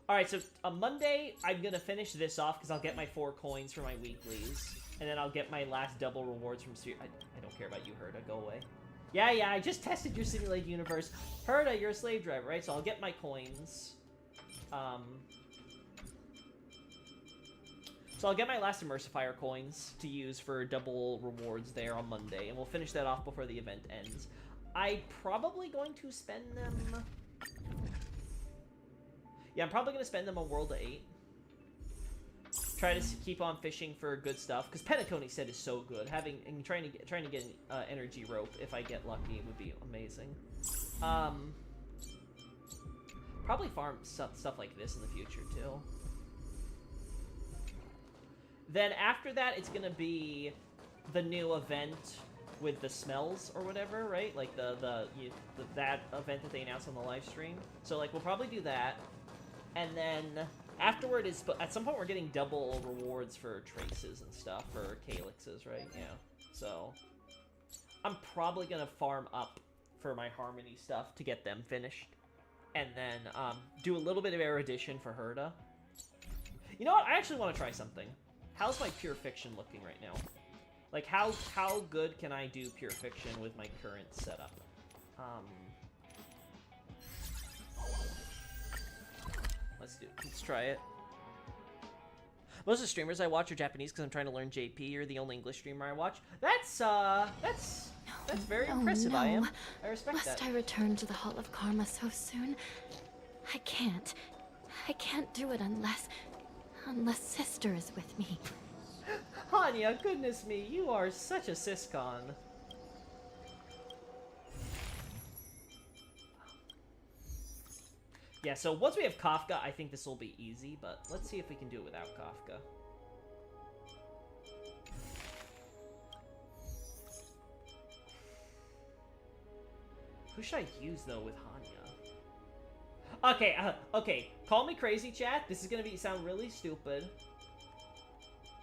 [SPEAKER 1] Alright, so on Monday, I'm gonna finish this off because I'll get my 4 coins for my weeklies. And then I'll get my last double rewards from Sphere. I don't care about you, Herda. Go away. Yeah, I just tested your simulated universe. Herda, you're a slave driver, right? So I'll get my coins. So I'll get my last Immersifier coins to use for double rewards there on Monday, and we'll finish that off before the event ends. I'm probably going to spend them... Yeah, I'm probably going to spend them on World of 8. Try to keep on fishing for good stuff, because Penacony set is so good. Trying to get an energy rope if I get lucky would be amazing. Probably farm stuff like this in the future too. Then after that, it's gonna be the new event with the smells or whatever, right? Like that event that they announced on the live stream. So like we'll probably do that, and then afterward is at some point we're getting double rewards for traces and stuff for calyxes, right? Yeah. So I'm probably gonna farm up for my Harmony stuff to get them finished, and then do a little bit of erudition for Herda. You know what? I actually want to try something. How's my Pure Fiction looking right now? Like, how good can I do Pure Fiction with my current setup? Let's try it. Most of the streamers I watch are Japanese because I'm trying to learn JP. You're the only English streamer I watch. That's very impressive.
[SPEAKER 5] No.
[SPEAKER 1] I respect that.
[SPEAKER 5] Must I return to the Hall of Karma so soon? I can't. I can't do it unless Sister is with me.
[SPEAKER 1] Hanya, goodness me, you are such a siscon. Yeah, so once we have Kafka, I think this will be easy, but let's see if we can do it without Kafka. Who should I use, though, with Hanya? Okay, call me crazy, chat. This is gonna sound really stupid.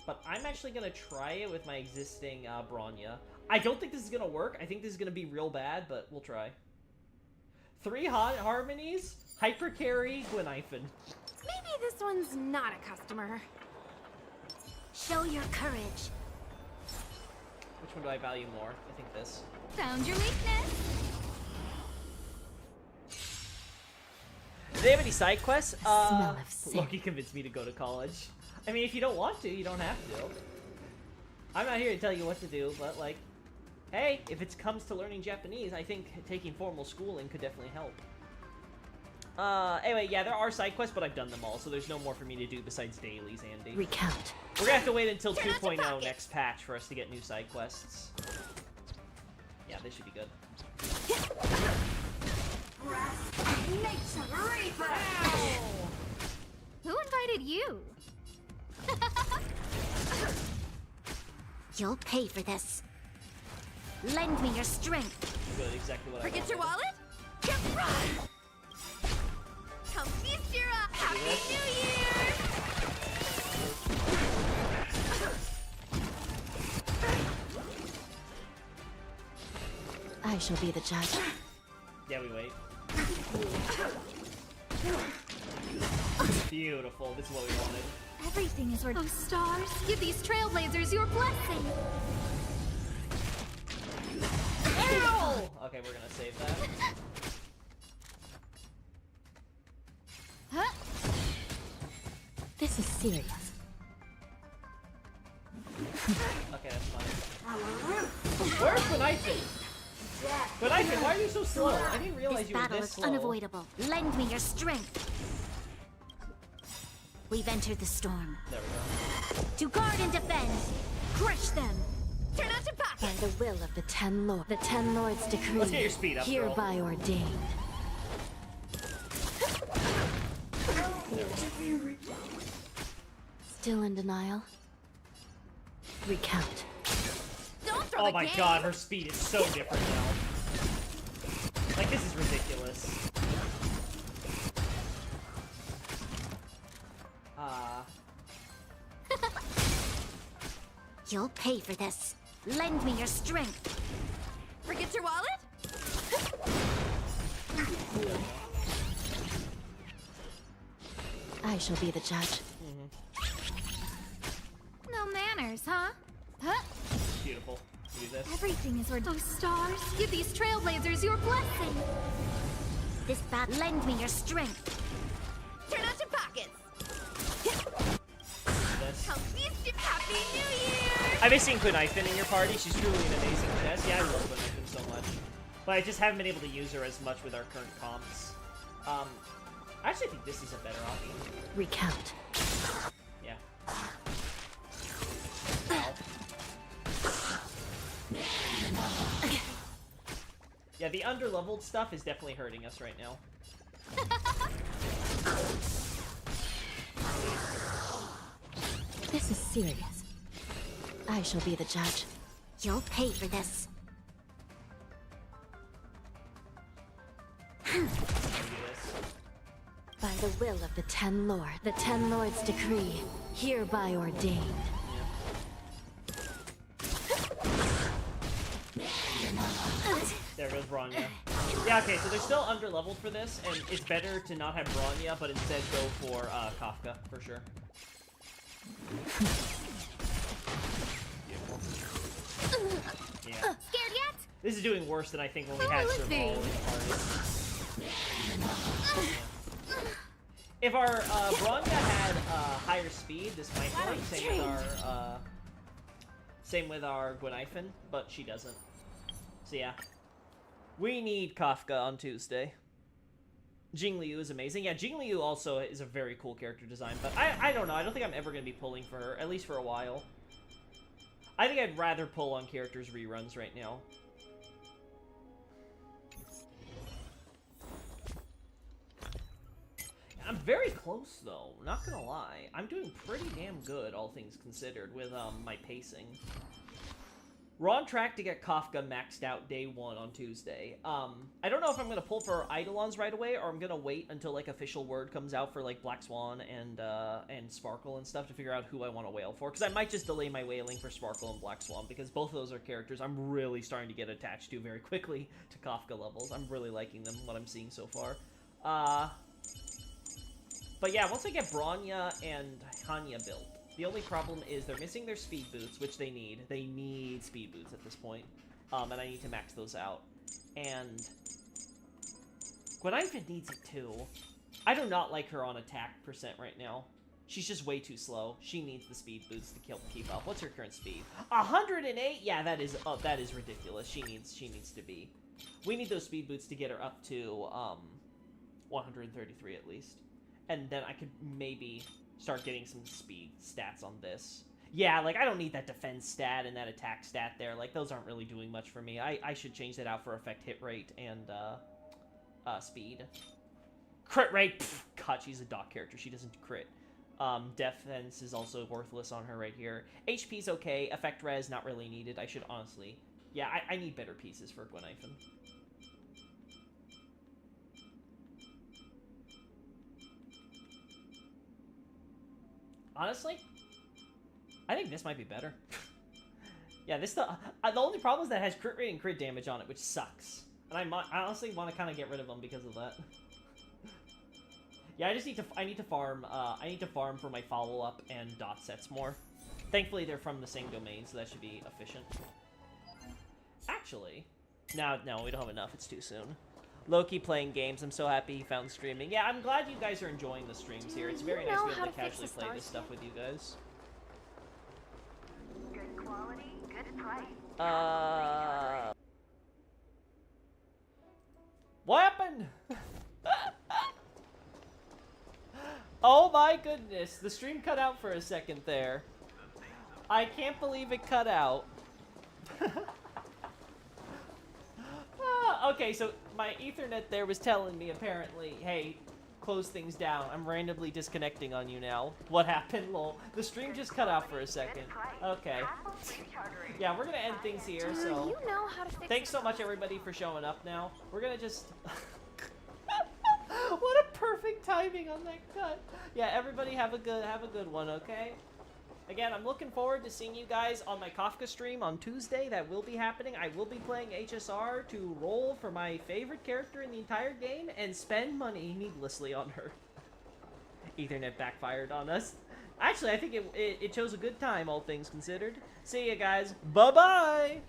[SPEAKER 1] But I'm actually gonna try it with my existing Bronya. I don't think this is gonna work. I think this is gonna be real bad, but we'll try. 3 harmonies, Hyper Carry, Gwenhyphen.
[SPEAKER 3] Maybe this one's not a customer. Show your courage.
[SPEAKER 1] Which one do I value more? I think this.
[SPEAKER 3] Found your weakness.
[SPEAKER 1] Do they have any side quests?
[SPEAKER 5] Smell of sin.
[SPEAKER 1] Loki convinced me to go to college. I mean, if you don't want to, you don't have to. I'm not here to tell you what to do, but like, hey, if it comes to learning Japanese, I think taking formal schooling could definitely help. Anyway, yeah, there are side quests, but I've done them all, so there's no more for me to do besides dailies, Andy.
[SPEAKER 5] Recount.
[SPEAKER 1] We're gonna have to wait until 2.0 next patch for us to get new side quests. Yeah, they should be good.
[SPEAKER 3] Who invited you?
[SPEAKER 2] You'll pay for this. Lend me your strength.
[SPEAKER 1] Good, exactly what
[SPEAKER 3] Forget
[SPEAKER 1] I
[SPEAKER 3] your wallet? Get run! Come feast your up! Happy New Year!
[SPEAKER 5] I shall be the judge.
[SPEAKER 1] Yeah, we wait. Beautiful. This is what we wanted.
[SPEAKER 3] Everything is worth. Oh, stars, give these trailblazers your blessing.
[SPEAKER 1] Ow! Okay, we're gonna save that.
[SPEAKER 3] Huh?
[SPEAKER 5] This is serious.
[SPEAKER 1] Okay, that's fine. Where's Gwenhyphen? Gwenhyphen, why are you so slow? I didn't realize
[SPEAKER 2] This
[SPEAKER 1] you were
[SPEAKER 2] battle
[SPEAKER 1] this
[SPEAKER 2] is
[SPEAKER 1] slow.
[SPEAKER 2] unavoidable. Lend me your strength. We've entered the storm.
[SPEAKER 1] There we go.
[SPEAKER 2] To guard and defend. Crush them.
[SPEAKER 3] Turn out your
[SPEAKER 5] By
[SPEAKER 3] pocket.
[SPEAKER 5] the will of the Ten Lords decree.
[SPEAKER 1] Let's get your speed up, girl.
[SPEAKER 5] Hereby ordained. Still in denial? Recount.
[SPEAKER 3] Don't throw
[SPEAKER 1] Oh
[SPEAKER 3] the
[SPEAKER 1] my
[SPEAKER 3] game.
[SPEAKER 1] god, her speed is so different now. Like, this is ridiculous.
[SPEAKER 2] You'll pay for this. Lend me your strength.
[SPEAKER 3] Forget your wallet?
[SPEAKER 5] I shall be the judge.
[SPEAKER 3] No manners, huh? Huh?
[SPEAKER 1] Beautiful. Do this.
[SPEAKER 3] Everything is worth. Oh, stars, give these trailblazers your blessing.
[SPEAKER 2] This bat. Lend me your strength.
[SPEAKER 3] Turn out your pockets.
[SPEAKER 1] This.
[SPEAKER 3] Come feast
[SPEAKER 1] I miss seeing Gunaifen in your party. She's truly an amazing chess. Yeah, I love Gunaifen so much. But I just haven't been able to use her as much with our current comps. I actually think this is a better option.
[SPEAKER 5] Recount.
[SPEAKER 1] Yeah. Ow. Yeah, the underleveled stuff is definitely hurting us right now.
[SPEAKER 5] This is serious. I shall be the judge.
[SPEAKER 3] You'll pay for this.
[SPEAKER 5] By the will of the Ten Lord, the Ten Lords' decree, hereby ordained.
[SPEAKER 1] There goes Bronya. Yeah, okay, so they're still underleveled for this, and it's better to not have Bronya, but instead go for Kafka, for sure. Yeah.
[SPEAKER 3] Scared yet?
[SPEAKER 1] This is doing worse than I think when we had Serval in the party. If our Bronya had higher speed, this might work. Same with our Gunaifen, but she doesn't. So yeah. We need Kafka on Tuesday. Jingliu is amazing. Yeah, Jingliu also is a very cool character design, but I don't know. I don't think I'm ever going to be pulling for her, at least for a while. I think I'd rather pull on characters reruns right now. I'm very close, though. Not gonna lie. I'm doing pretty damn good, all things considered, with my pacing. We're on track to get Kafka maxed out day 1 on Tuesday. I don't know if I'm gonna pull for Eidolons right away, or I'm gonna wait until like official word comes out for like Black Swan and Sparkle and stuff to figure out who I want to whale for. Because I might just delay my whaling for Sparkle and Black Swan, because both of those are characters I'm really starting to get attached to very quickly to Kafka levels. I'm really liking them, what I'm seeing so far. But yeah, once I get Bronya and Hanya built, the only problem is they're missing their speed boots, which they need. They need speed boots at this point. And I need to max those out. And Gunaifen needs it too. I do not like her on attack percent right now. She's just way too slow. She needs the speed boots to keep up. What's her current speed? 108? Yeah, that is ridiculous. She needs to be. We need those speed boots to get her up to 133 at least. And then I could maybe start getting some speed stats on this. Yeah, like, I don't need that defense stat and that attack stat there. Like, those aren't really doing much for me. I should change that out for effect hit rate and, speed. Crit rate! Pff, God, she's a dock character. She doesn't crit. Defense is also worthless on her right here. HP's okay. Effect res, not really needed. I should honestly... Yeah, I need better pieces for Gunaifen. Honestly, I think this might be better. Yeah, the only problem is that it has crit rate and crit damage on it, which sucks. And I honestly want to kind of get rid of them because of that. Yeah, I need to farm for my follow-up and dot sets more. Thankfully, they're from the same domain, so that should be efficient. Actually, no, we don't have enough. It's too soon. Loki playing games. I'm so happy he found streaming. Yeah, I'm glad you guys are enjoying the streams here. It's very nice to be able to casually play this stuff with you guys.
[SPEAKER 6] Good quality, good price.
[SPEAKER 1] What happened? Oh my goodness, the stream cut out for a second there. I can't believe it cut out. Okay, so my Ethernet there was telling me apparently, hey, close things down. I'm randomly disconnecting on you now. What happened? Lol. The stream just cut out for a second. Okay. Yeah, we're gonna end things here, so...
[SPEAKER 3] You know how to fix
[SPEAKER 1] Thanks so much, everybody, for showing up now. We're gonna just... What a perfect timing on that cut. Yeah, everybody have a good one, okay? Again, I'm looking forward to seeing you guys on my Kafka stream on Tuesday. That will be happening. I will be playing HSR to roll for my favorite character in the entire game and spend money needlessly on her. Ethernet backfired on us. Actually, I think it chose a good time, all things considered. See you guys. Bye-bye!